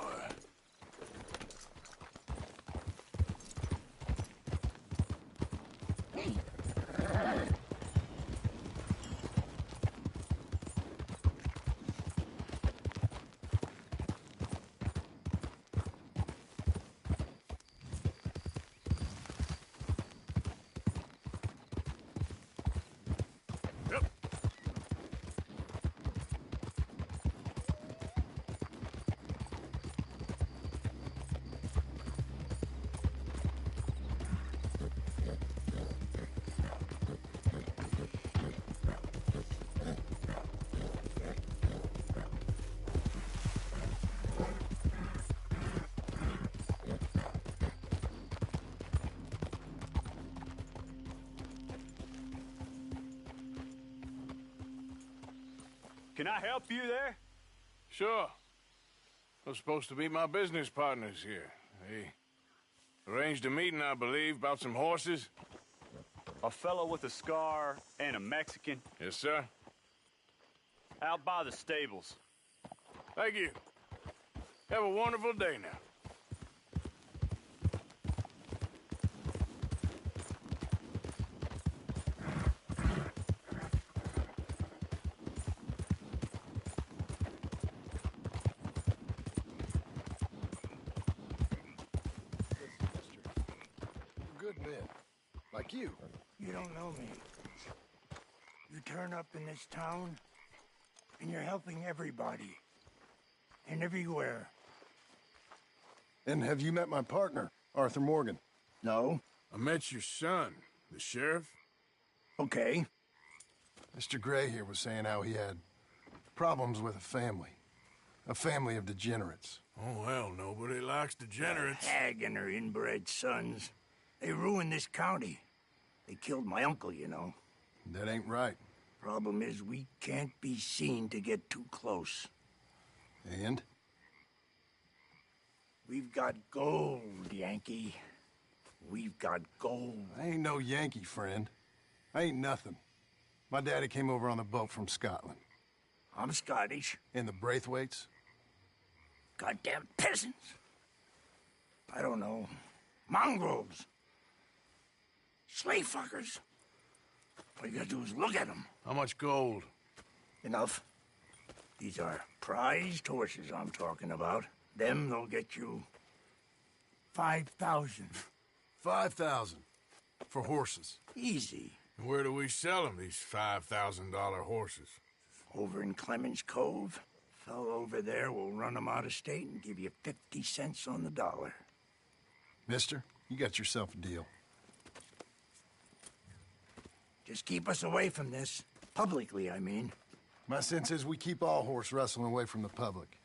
Can I help you there? Sure. They're supposed to be my business partners here. They arranged a meeting, I believe, about some horses. A fellow with a scar and a Mexican. Yes, sir. Out by the stables. Thank you. Have a wonderful day now. Good men. Like you. You don't know me. You turn up in this town, and you're helping everybody. And everywhere. And have you met my partner, Arthur Morgan? No. I met your son, the sheriff. Okay. Mr. Gray here was saying how he had problems with a family. A family of degenerates. Oh, well, nobody likes degenerates. A hag and her inbred sons. They ruined this county. They killed my uncle, you know. That ain't right. Problem is, we can't be seen to get too close. And? We've got gold, Yankee. We've got gold. I ain't no Yankee, friend. I ain't nothing. My daddy came over on the boat from Scotland. I'm Scottish. And the Braithwaites? Goddamn peasants. I don't know. Mongrels. Slave fuckers. All you gotta do is look at them. How much gold? Enough. These are prized horses I'm talking about. Them, they'll get you 5,000. 5,000 for horses. Easy. Where do we sell them, these $5,000 horses? Over in Clemens Cove. Fellow over there will run them out of state and give you 50 cents on the dollar. Mister, you got yourself a deal. Just keep us away from this. Publicly, I mean. My sense is we keep all horse rustling away from the public.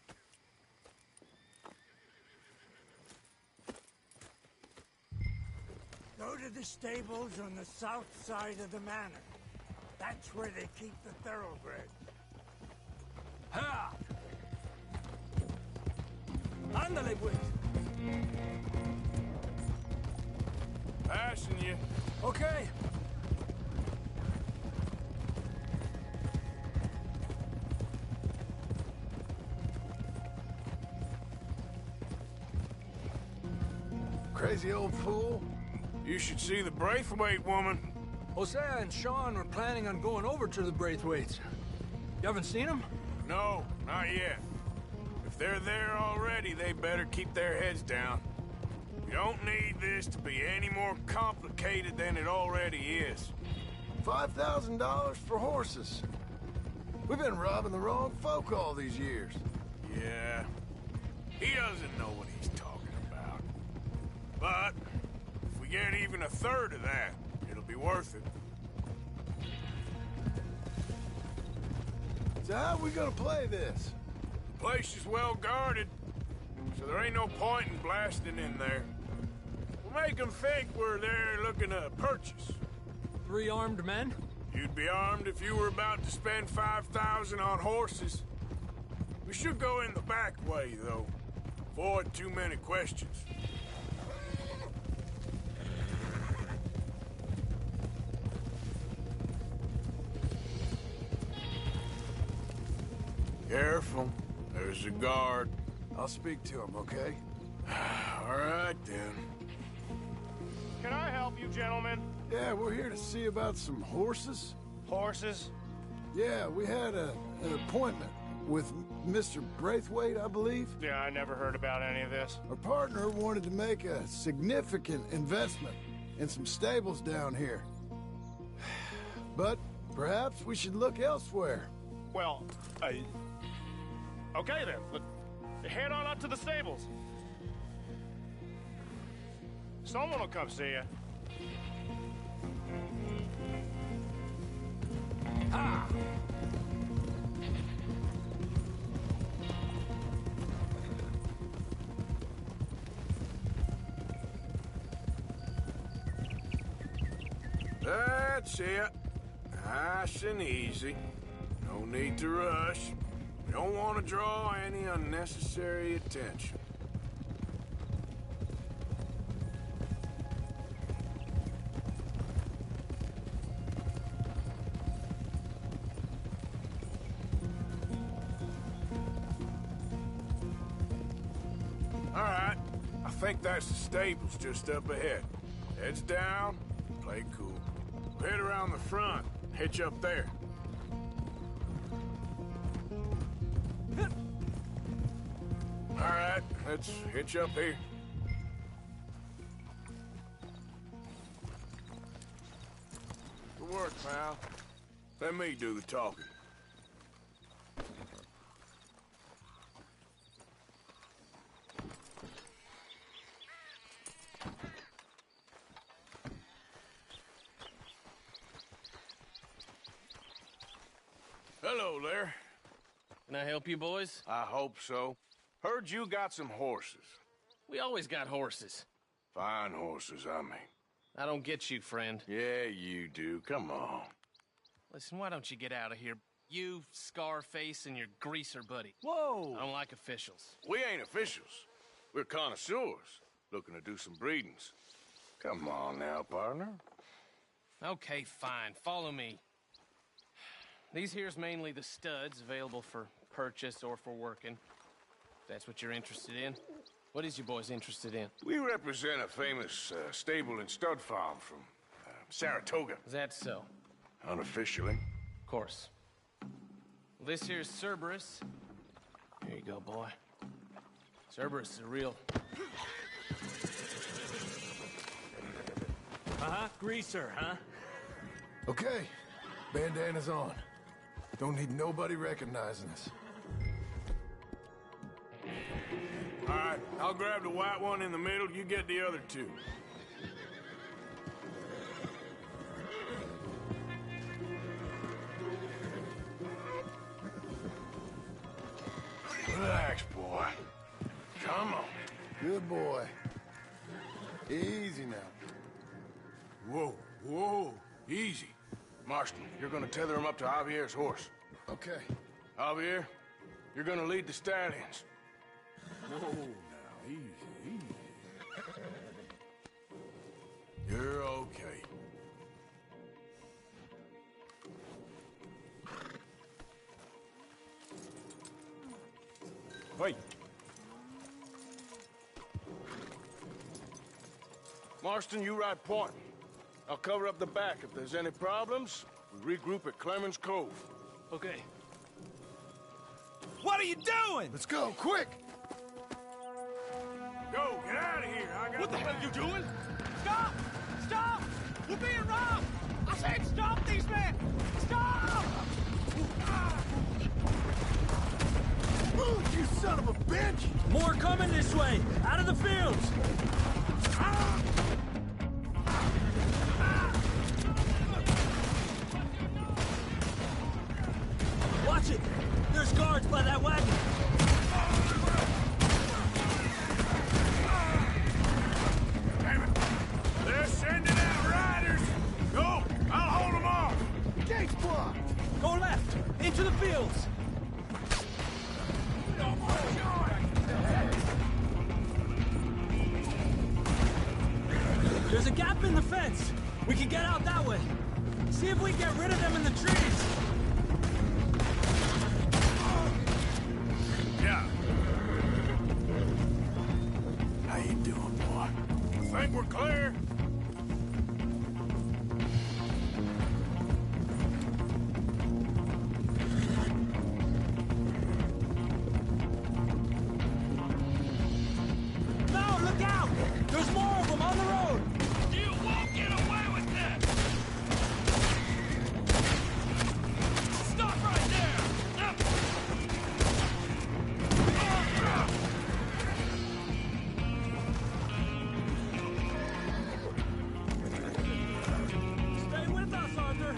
Go to the stables on the south side of the manor. That's where they keep the thoroughbreds. Ha! Ándale, pues. Passing you. Okay. Crazy old fool. You should see the Braithwaite woman. Hosea and Sean were planning on going over to the Braithwaites. You haven't seen them? No, not yet. If they're there already, they better keep their heads down. We don't need this to be any more complicated than it already is. $5,000 for horses. We've been robbing the wrong folk all these years. Yeah, he doesn't know what he's talking about. But if we get even a third of that, it'll be worth it. So how are we gonna play this? The place is well guarded, so there ain't no point in blasting in there. We'll make them think we're there looking to purchase. 3 armed men? You'd be armed if you were about to spend 5,000 on horses. We should go in the back way, though. Avoid too many questions. Careful. There's a guard. I'll speak to him, okay? All right, then. Can I help you, gentlemen? Yeah, we're here to see about some horses. Horses? Yeah, we had an appointment with Mr. Braithwaite, I believe. Yeah, I never heard about any of this. Our partner wanted to make a significant investment in some stables down here. But perhaps we should look elsewhere. Well, okay then. Head on up to the stables. Someone will come see you. Ha! That's it. Nice and easy. No need to rush. We don't want to draw any unnecessary attention. All right. I think that's the stables just up ahead. Heads down, play cool. We'll head around the front, hitch up there. All right, let's hitch up here. Good work, pal. Let me do the talking. Hello there. Can I help you, boys? I hope so. Heard you got some horses. We always got horses. Fine horses, I mean. I don't get you, friend. Yeah, you do. Come on. Listen, why don't you get out of here? You, Scarface, and your greaser buddy. Whoa! I don't like officials. We ain't officials. We're connoisseurs, looking to do some breedings. Come on now, partner. Okay, fine. Follow me. These here's mainly the studs available for purchase or for working. If that's what you're interested in. What is you boys interested in? We represent a famous stable and stud farm from Saratoga. Is that so? Unofficially. Of course. This here's Cerberus. Here you go, boy. Cerberus is a real... Uh-huh, greaser, huh? Okay, bandana's on. Don't need nobody recognizing us. All right, I'll grab the white one in the middle. You get the other two. Relax, boy. Come on. Good boy. Easy now. Whoa, whoa, easy. Marston, you're gonna tether him up to Javier's horse. Okay. Javier, you're gonna lead the stallions. Whoa, now, easy. You're okay. Wait. Marston, you ride point. I'll cover up the back. If there's any problems, we regroup at Clemens Cove. Okay. What are you doing? Let's go, quick! Go, get out of here. I got What the hell are you doing? Stop! Stop! You're being robbed! I said stop these men! Stop! Move, you son of a bitch! More coming this way! Out of the fields! Watch it! There's guards by that wagon! Damn it! They're sending out riders! Go! I'll hold them off! Gate's blocked! Go left! Into the fields! There's a gap in the fence! We can get out that way! See if we can get rid of them in the trees! Yeah. How you doing, boy? Think we're clear? No, look out! There's more of them on the road! You won't get away with that! Stop right there! Stay with us, Arthur!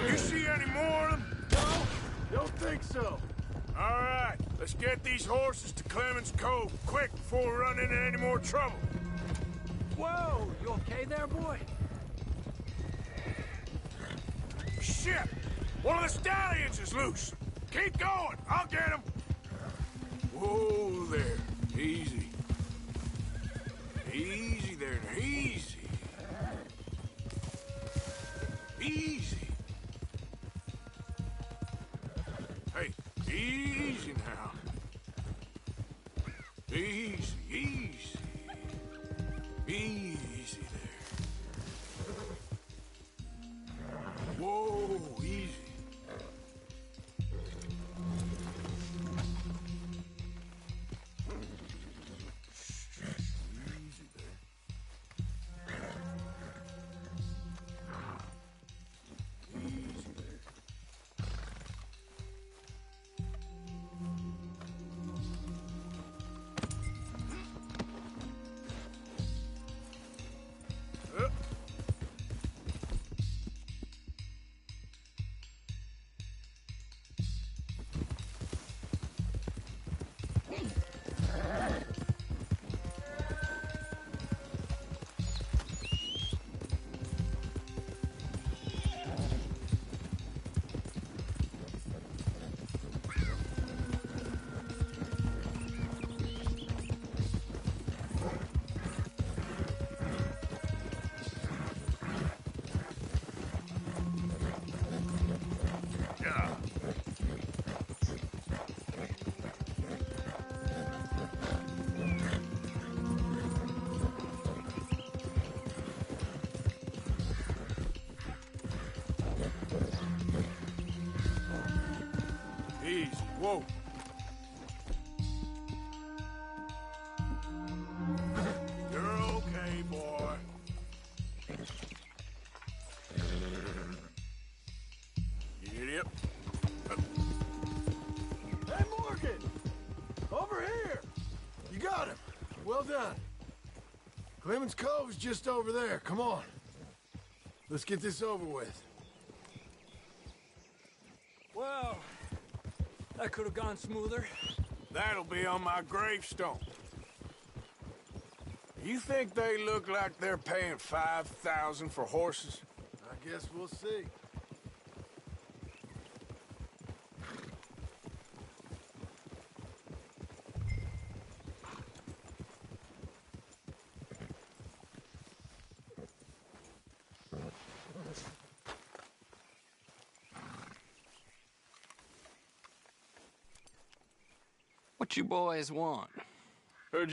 You see any more of them? No, don't think so. All right, let's get these horses to Clemens Cove quick before we run into any more trouble. Whoa! You okay there, boy? shit! One of the stallions is loose! Keep going! I'll get him! Whoa there. Easy. Easy there. Easy. Easy. Hey, easy now. Easy, easy. Easy there. Whoa, easy. Easy. Whoa. You're okay, boy. Idiot. Hey, Morgan! Over here! You got him. Well done. Clemens Cove's just over there. Come on. Let's get this over with. Well, that could have gone smoother. That'll be on my gravestone. You think they look like they're paying $5,000 for horses? I guess we'll see. What you boys want? Heard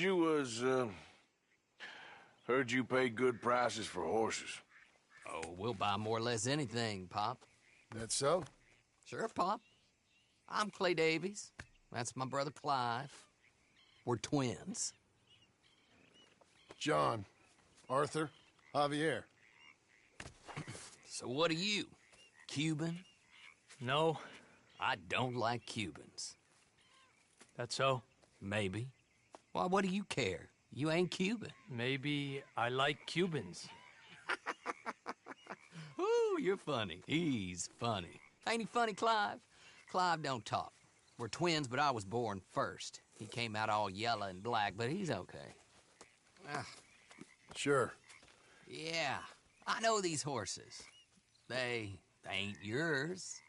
you pay good prices for horses. Oh, we'll buy more or less anything, Pop. That so? Sure, Pop. I'm Clay Davies. That's my brother Clive. We're twins. John, Arthur, Javier. So what are you? Cuban? No. I don't like Cubans. That so? Maybe. Why, what do you care? You ain't Cuban. Maybe I like Cubans. Ooh, you're funny. He's funny. Ain't he funny, Clive? Clive don't talk. We're twins, but I was born first. He came out all yellow and black, but he's okay. Sure. Yeah, I know these horses. They ain't yours,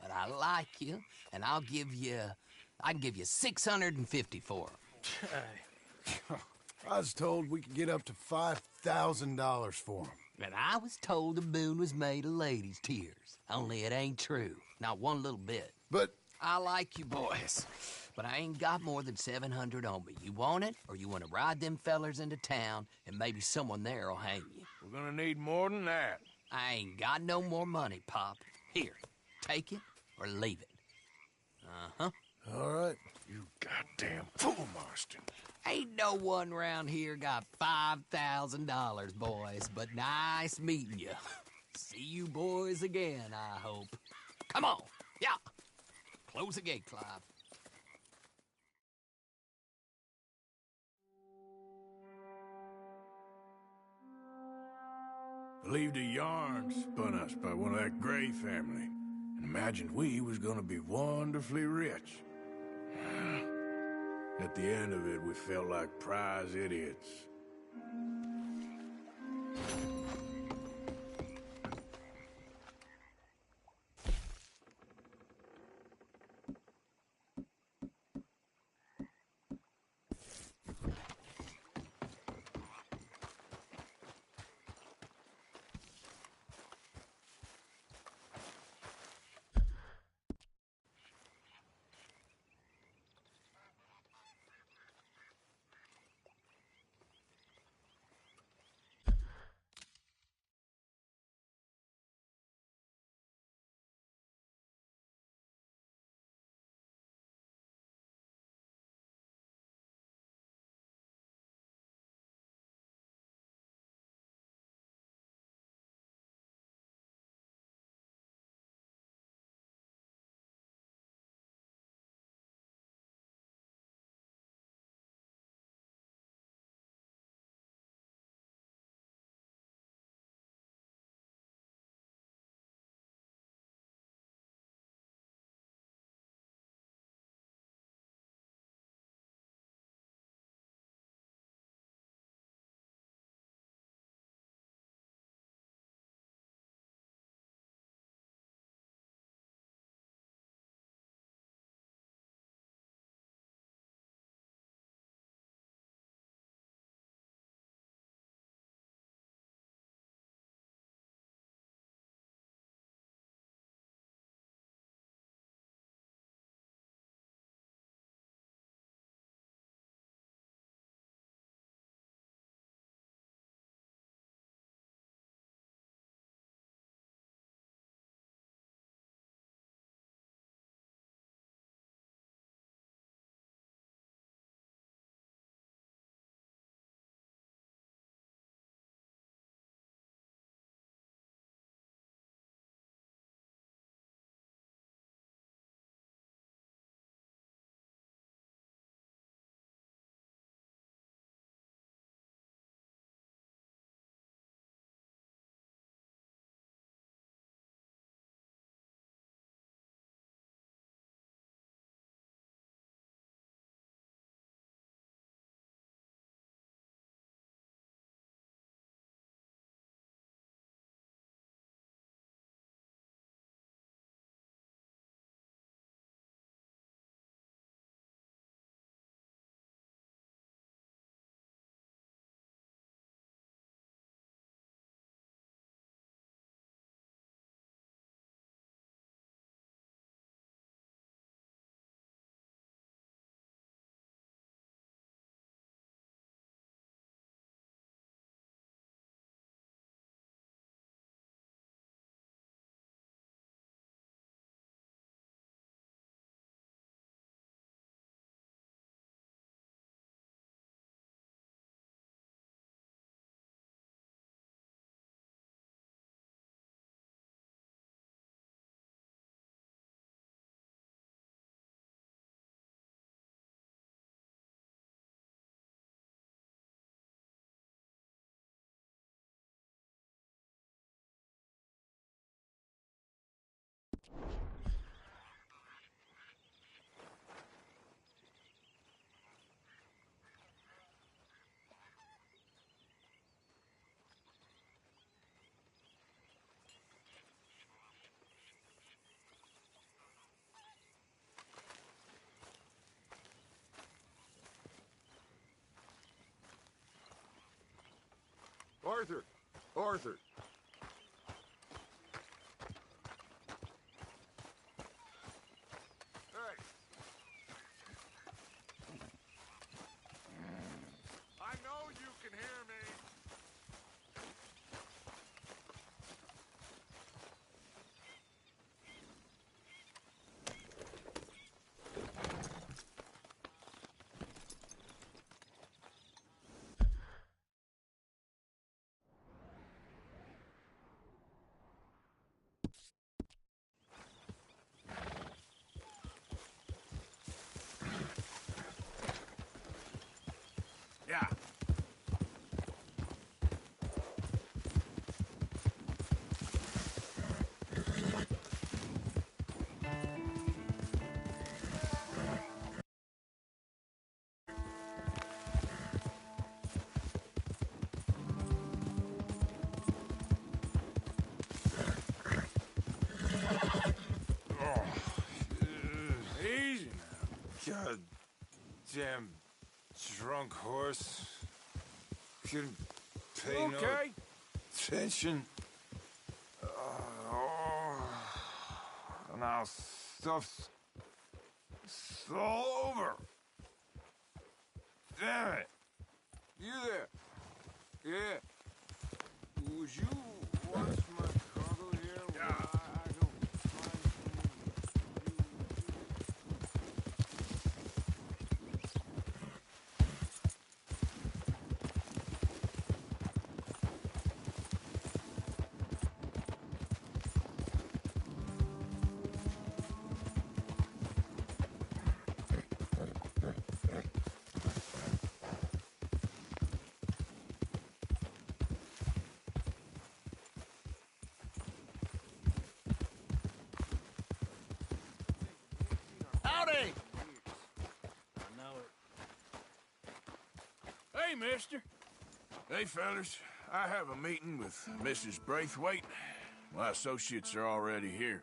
but I like you, and I can give you 650 for them. I was told we could get up to $5,000 for them. And I was told the moon was made of ladies' tears. Only it ain't true. Not one little bit. But I like you boys, but I ain't got more than 700 on me. You want it, or you want to ride them fellers into town, and maybe someone there'll hang you? We're gonna need more than that. I ain't got no more money, Pop. Here, take it or leave it. Uh-huh. All right. You goddamn fool, Marston. Ain't no one around here got $5,000, boys, but nice meeting you. See you boys again, I hope. Come on. Yeah. Close the gate, Clive. Believed a yarn spun us by one of that Gray family, and imagined we was gonna be wonderfully rich. At the end of it, we felt like prize idiots. Arthur! Arthur! Hey! I know you can hear me! Yeah. Easy now. God damn drunk horse. Couldn't pay no Okay. attention. Now stuff's all over. Damn it. You there? Yeah. Would you watch my cargo here? Yeah. I don't find Howdy! Hey, mister. Hey, fellas. I have a meeting with Mrs. Braithwaite. My associates are already here.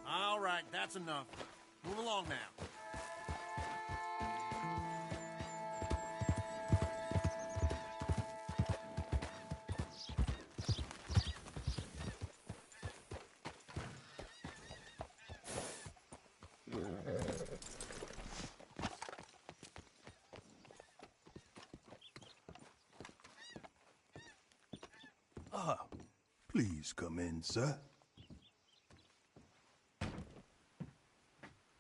All right, that's enough. Move along now. Please come in, sir.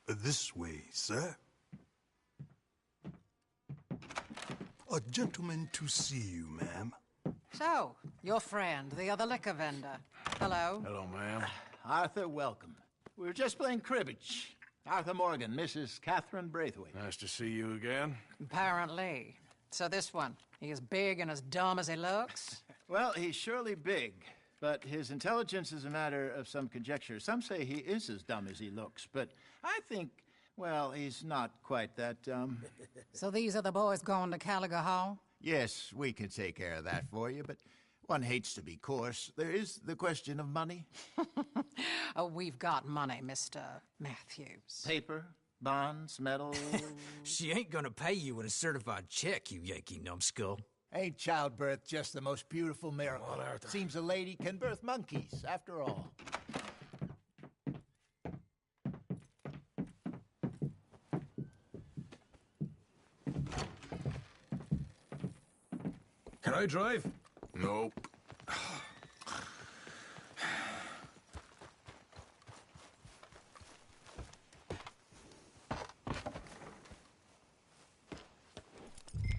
This way, sir. A gentleman to see you, ma'am. So, your friend, the other liquor vendor. Hello. Hello, ma'am. Arthur, welcome. We were just playing cribbage. Arthur Morgan, Mrs. Catherine Braithwaite. Nice to see you again. Apparently. So this one, he is big and as dumb as he looks? Well, he's surely big, but his intelligence is a matter of some conjecture. Some say he is as dumb as he looks, but I think, well, he's not quite that dumb. So these are the boys going to Gallagher Hall? Yes, we can take care of that for you, but one hates to be coarse. There is the question of money. Oh, we've got money, Mr. Matthews. Paper, bonds, metal. She ain't gonna pay you with a certified check, you Yankee numbskull. Ain't childbirth just the most beautiful miracle? Well, Arthur. Seems a lady can birth monkeys, after all. Can I drive? Nope.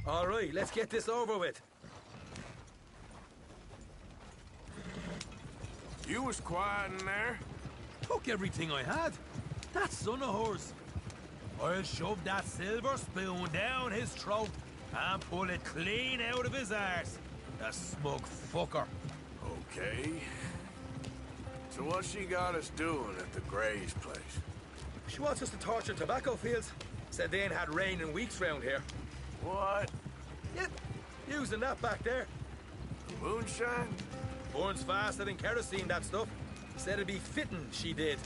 All right, let's get this over with. You was quiet in there. Took everything I had. That son of horse. I'll shove that silver spoon down his throat and pull it clean out of his arse. The smug fucker. Okay. So what's she got us doing at the Gray's place? She wants us to torture tobacco fields. Said they ain't had rain in weeks round here. What? Yep, using that back there. Moonshine? Burns faster than kerosene, that stuff. Said it'd be fitting, she did.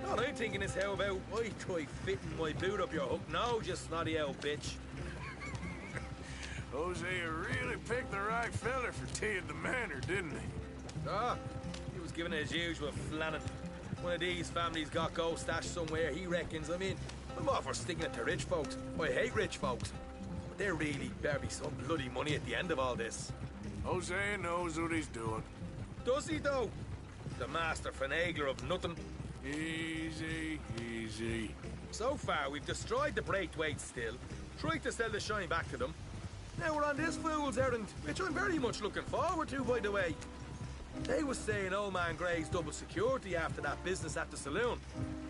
All I'm thinking is how about I try fitting my boot up your hook now, you snotty old bitch. Jose really picked the right fella for tea at the manor, didn't he? Ah, he was given his usual flannin'. One of these families got gold stashed somewhere, he reckons. I mean, I'm all for sticking it to rich folks. I hate rich folks. But there really better be some bloody money at the end of all this. Jose knows what he's doing. Does he, though? The master finagler of nothing. Easy, easy. So far, we've destroyed the Braithwaite still, tried to sell the shine back to them. Now we're on this fool's errand, which I'm very much looking forward to, by the way. They was saying old man Gray's double security after that business at the saloon.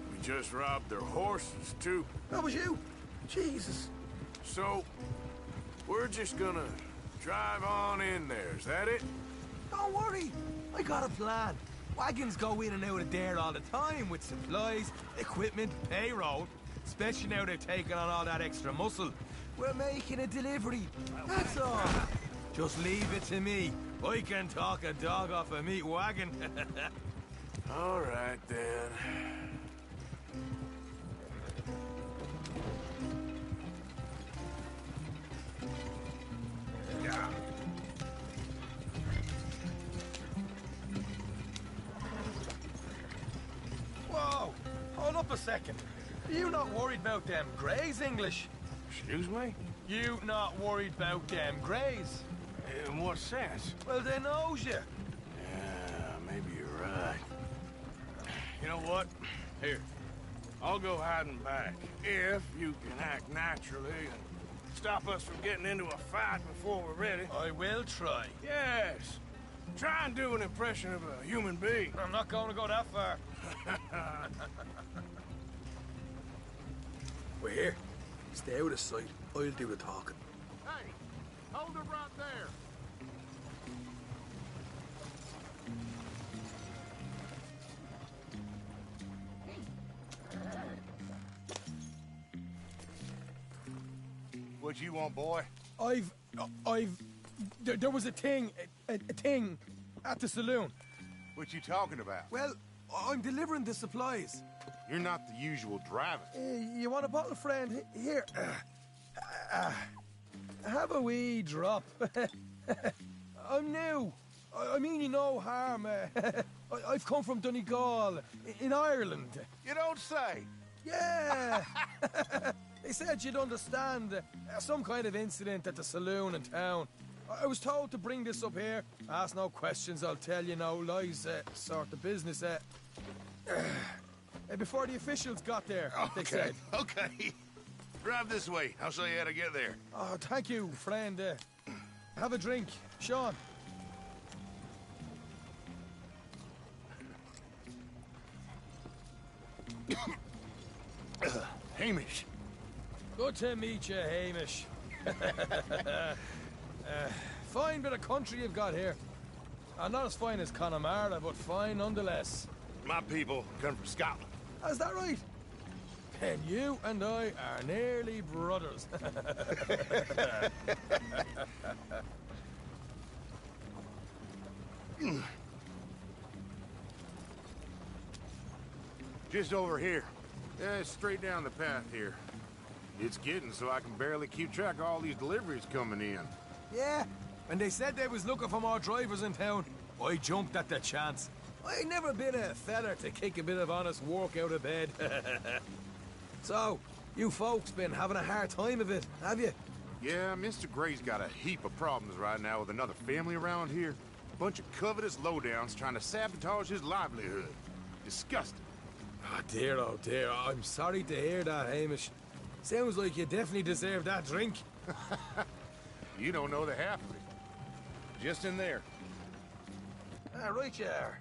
We just robbed their horses, too. That was you? Jesus. So, we're just gonna drive on in there, is that it? Don't worry, I got a plan. Wagons go in and out of there all the time with supplies, equipment, payroll. Especially now they're taking on all that extra muscle. We're making a delivery, that's all. Just leave it to me. I can talk a dog off a meat wagon. All right, then. Yeah. Whoa! Hold up a second. Are you not worried about them Greys, English? Excuse me? You not worried about them Greys? In what sense? Well, they knows you. Yeah, maybe you're right. You know what? Here, I'll go hiding back. If you can act naturally and stop us from getting into a fight before we're ready. I will try. Yes. Try and do an impression of a human being. I'm not going to go that far. We're here. Stay out of sight. I'll do the talking. Hey, hold it right there. What you want, boy? There was a thing at the saloon. What you talking about? Well, I'm delivering the supplies. You're not the usual driver. You want a bottle, friend? Here. Have a wee drop. I'm new. I mean you no harm. I've come from Donegal, in Ireland. You don't say. Yeah. They said you'd understand some kind of incident at the saloon in town. I was told to bring this up here. Ask no questions, I'll tell you no lies, sort of business. Before the officials got there, they said. Okay. Drive this way. I'll show you how to get there. Oh, thank you, friend. Have a drink. Sean. Hamish. Good to meet you, Hamish. Fine bit of country you've got here. Not as fine as Connemara, but fine nonetheless. My people come from Scotland. Is that right? And you and I are nearly brothers. Just over here. Yeah, straight down the path here. It's getting so I can barely keep track of all these deliveries coming in. Yeah, when they said they was looking for more drivers in town, I jumped at the chance. I never been a feller to kick a bit of honest work out of bed. So, you folks been having a hard time of it, have you? Yeah, Mr. Gray's got a heap of problems right now with another family around here. Bunch of covetous lowdowns trying to sabotage his livelihood. Disgusting. Oh dear, I'm sorry to hear that, Hamish. Sounds like you definitely deserve that drink. You don't know the half of it. Just in there. Right you are.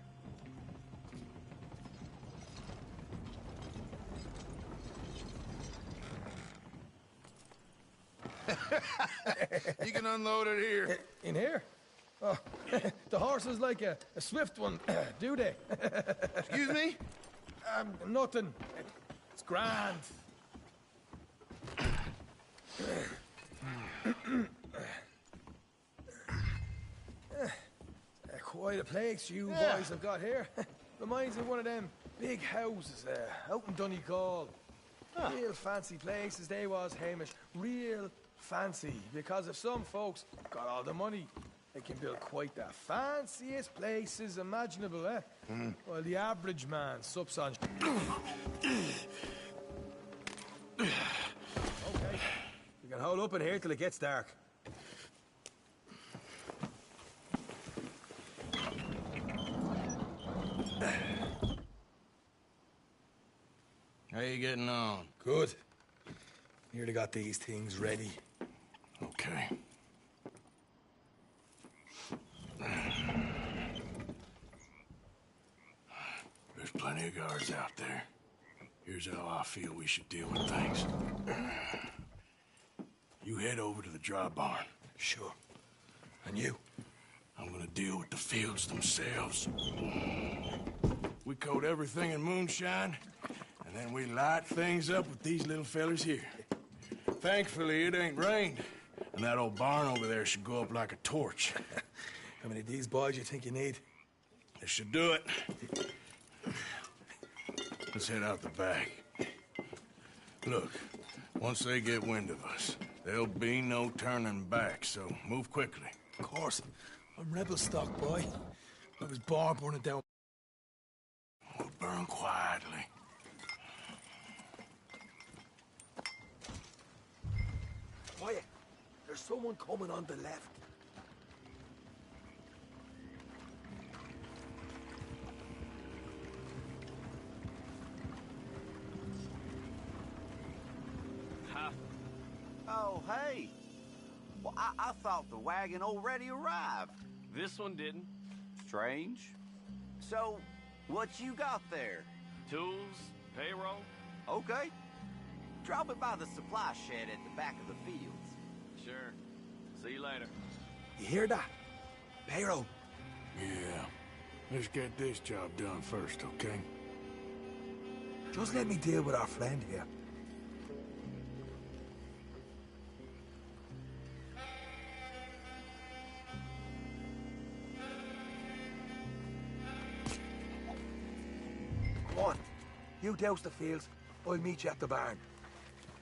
You can unload it here. In here? Oh, the horse is like a swift one, do they? Excuse me? Nothing. It's grand. Quite a place you boys have got here. Reminds me of one of them big houses out in Donegal. Real fancy places they was, Hamish. Real Fancy, because if some folks got all the money, they can build quite the fanciest places imaginable, eh? While the average man sups on... Okay, you can hold up in here till it gets dark. How you getting on? Good. Nearly got these things ready. Okay. There's plenty of guards out there. Here's how I feel we should deal with things. You head over to the dry barn. Sure. And you? I'm gonna deal with the fields themselves. We coat everything in moonshine, and then we light things up with these little fellers here. Thankfully, it ain't rained, and that old barn over there should go up like a torch. How many of these boys you think you need? This should do it. Let's head out the back. Look, once they get wind of us, there'll be no turning back, so move quickly. Of course. I'm rebel stock, boy. I was born burning down. We'll burn quietly. Quiet. There's someone coming on the left. Oh, hey. Well, I thought the wagon already arrived. This one didn't. Strange. So, what you got there? Tools, payroll. Okay. Drop it by the supply shed at the back of the fields. Sure. See you later. You hear that? Payroll. Yeah. Let's get this job done first, okay? Just let me deal with our friend here. Come on. You douse the fields. I'll meet you at the barn.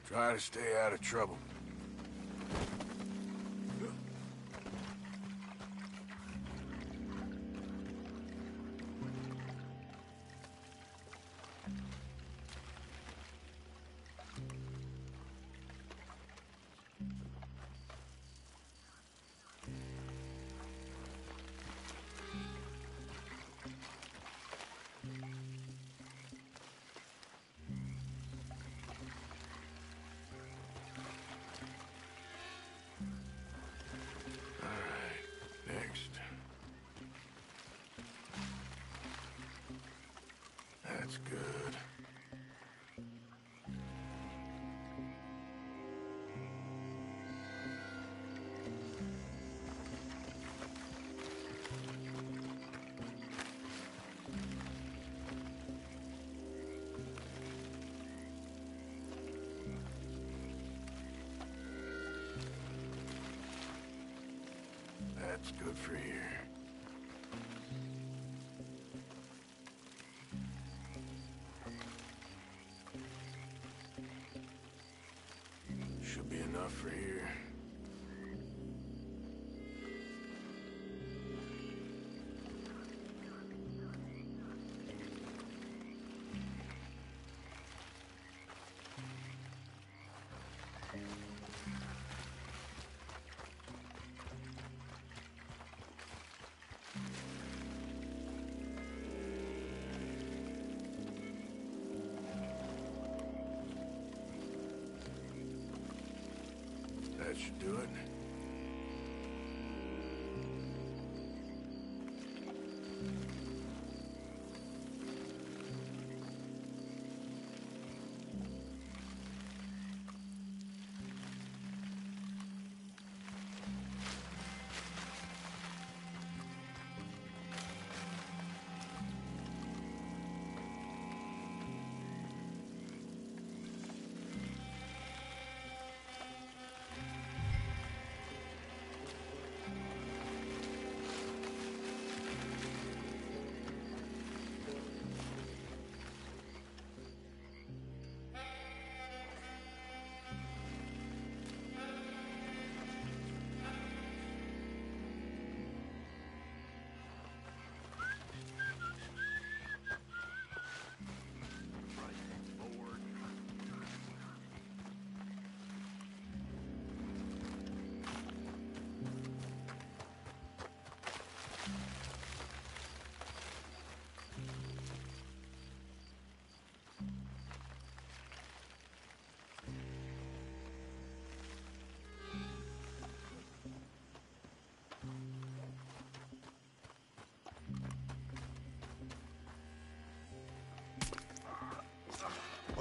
Try to stay out of trouble. That's good. That's good for here. Should be enough for here. That should do it.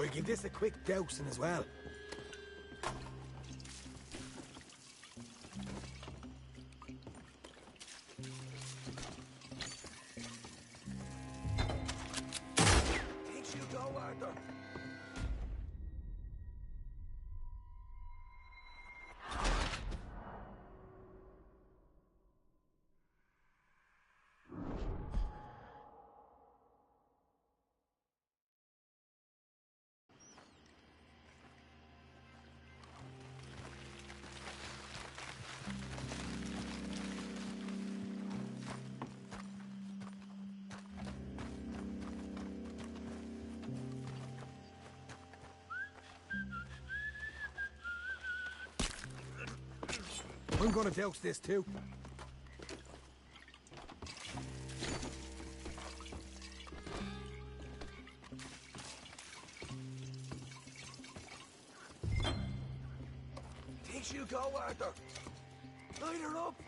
We'll give this a quick dousing as well. Takes you go, Arthur. I'm gonna douse this too. Takes you go, Arthur. Light her up.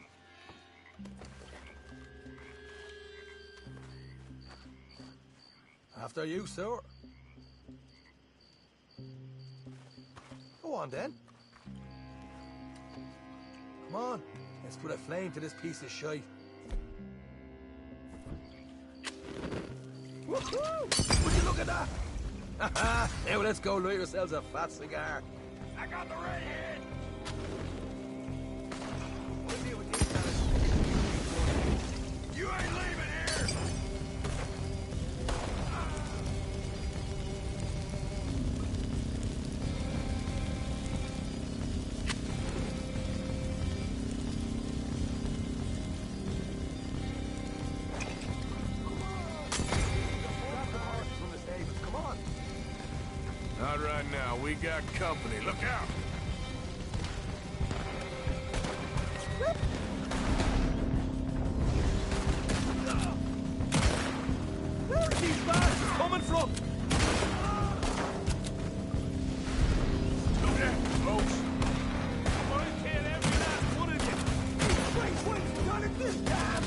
After you, sir. Go on, then. Come on, let's put a flame to this piece of shite. Woohoo! Would you look at that? Haha! Now let's go light yourselves a fat cigar. I got the redhead! We'll deal with these guys. You ain't leaving here! Not right now. We got company. Look out! Where are these bastards coming from? Look at folks. I'm gonna kill every last one of you. Wait, done it this time.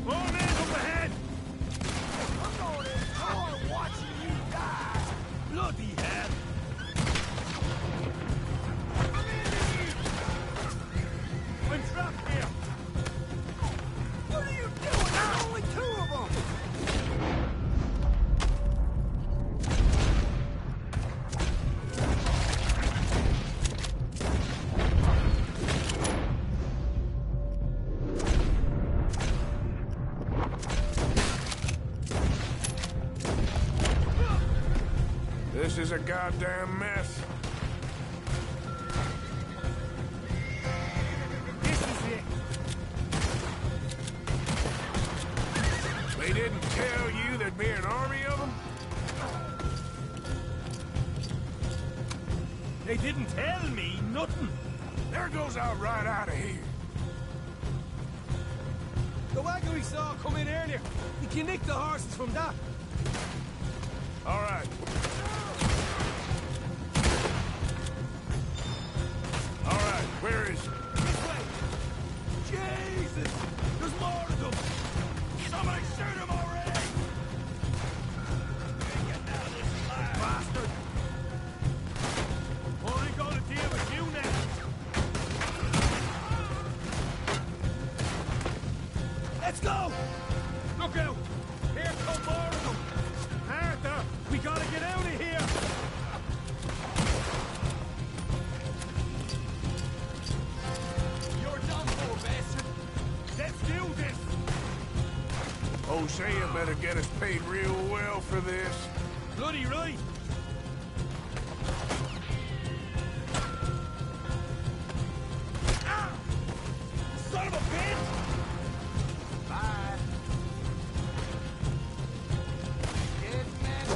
More men up ahead! I'm going in hard watching you die. Bloody hell. I'm trapped here. What are you doing? There are only two of them. This is a goddamn mess. This is it. They didn't tell you there'd be an army of them? They didn't tell me nothing. There goes out right out of here. The wagon we saw come in earlier. You can nick the horses from that. All right. All right, where is it? This way. Jesus! There's more of them. Somebody shoot him already! Get out of this alive! Bastard! Oh, I ain't gonna deal with you now. Let's go! Look out! Here come more of them! Arthur, we gotta get out of here! You're done for, bastard! Let's do this! Hosea better get us paid real well for this. Bloody right! Ah! Son of a bitch! Bye. Dead man.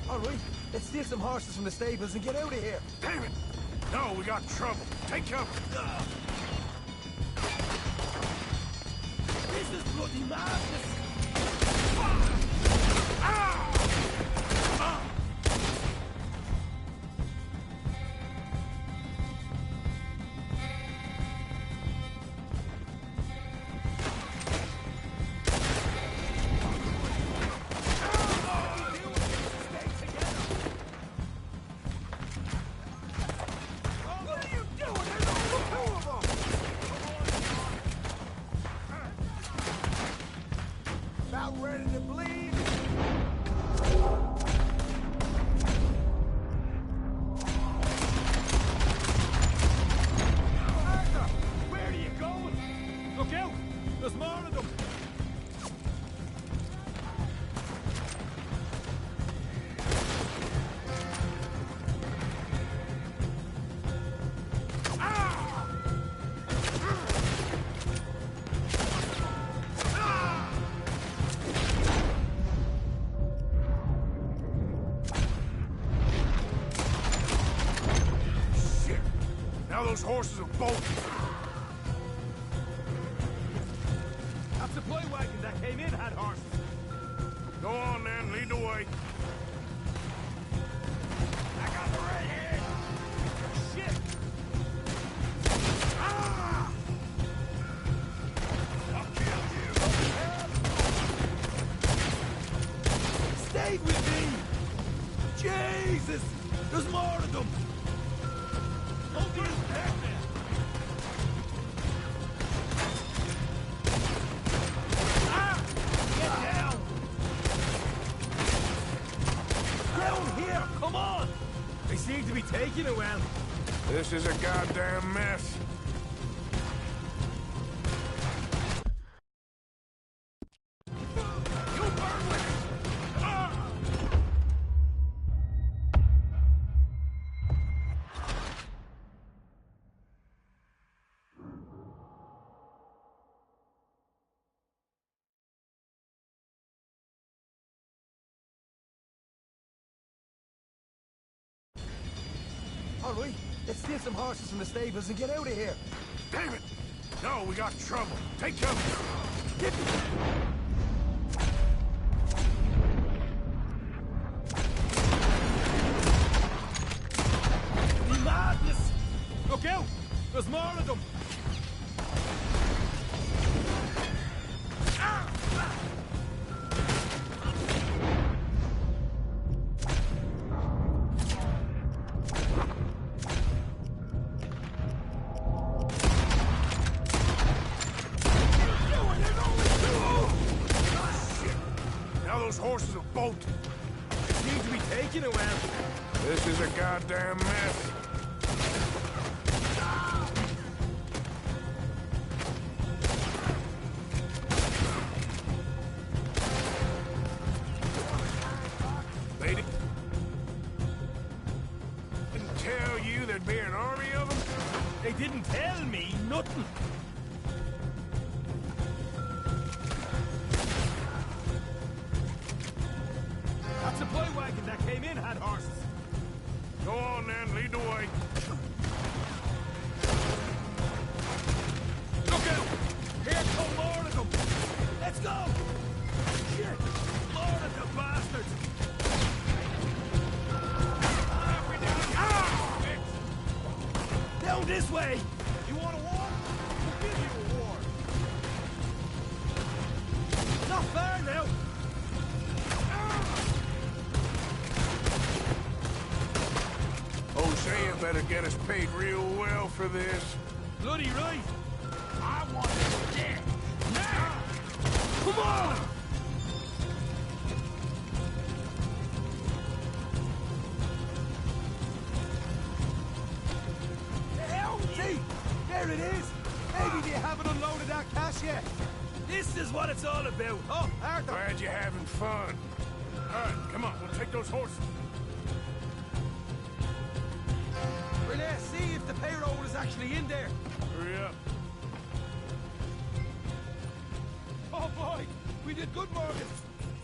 All right, let's steal some horses from the stables and get out of here. Damn it! No, we got trouble. Take cover. This This is bloody madness! Ready to bleed? Arthur, where are you going? Look out! There's more of them! Those horses are bolted. That supply wagon that came in had horses. Go on, then. Lead the way. I got the redhead! Shit! Ah! I'll kill you! Stay with me! Jesus! There's more of them! Don't get us back there! Ah! Get down! Down here! Come on! They seem to be taking it well. This is a goddamn mess. All right, let's steal some horses from the stables and get out of here. Damn it! No, we got trouble. Take cover. Get Madness! Look out! There's more of them! Horses are bolted. They seem to be taking it well. This is a goddamn mess. They didn't tell you there'd be an army of them? They didn't tell me nothing. That supply wagon that came in had horses. Go on, then. Lead the way. Look out! Here come more of them! Let's go! Shit! More of the bastards! Down this way! You want a war? We'll give you a war. Not fair now! Hosea better get us paid real well for this. Bloody right! I want it dead. Now! Come on! See? There it is! Maybe they haven't unloaded that cash yet. This is what it's all about. Oh, Arthur! Glad you're having fun. All right, come on. We'll take those horses. Renee, see if the payroll is actually in there. Hurry up. Oh, boy! We did good, Morgan.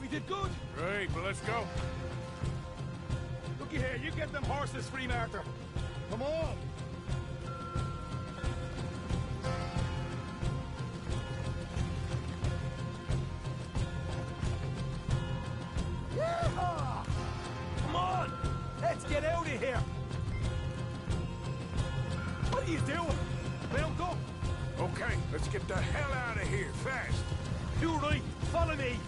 We did good. Great, but let's go. Looky here, you get them horses free, Arthur. Come on! out of here! What are you doing? Mount up! Okay, let's get the hell out of here, fast. You right, follow me!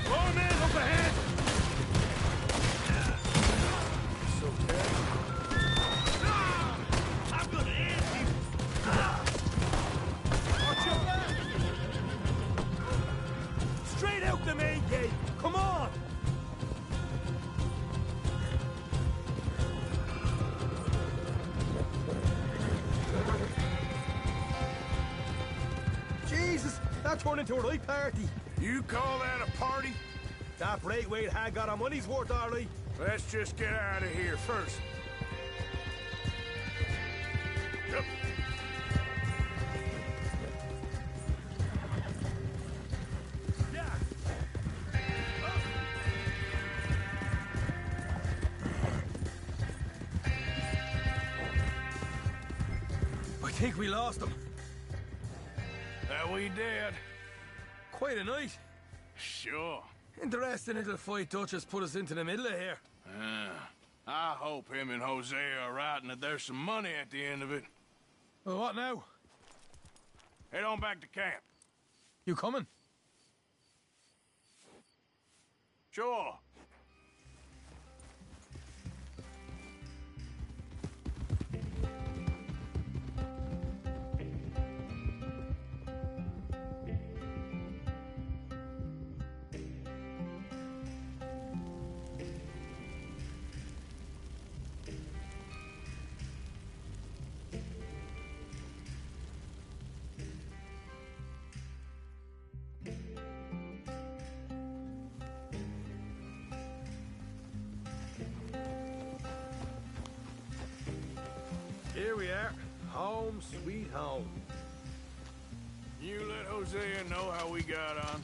More men up ahead! It's okay. I'm gonna end you! Watch your back! Straight out the main gate! Come on! Jesus, that turned into a right party. You call that a party? That Braithwaite had got our money's worth, all right. Let's just get out of here first. Yep. I think we lost him. That we did. Quite a night. Sure. Interesting little fight Duchess put us into the middle of here. I hope him and Jose are right and that there's some money at the end of it. Well, what now? Head on back to camp. You coming? Sure. Here we are. Home sweet home. You let Hosea know how we got on.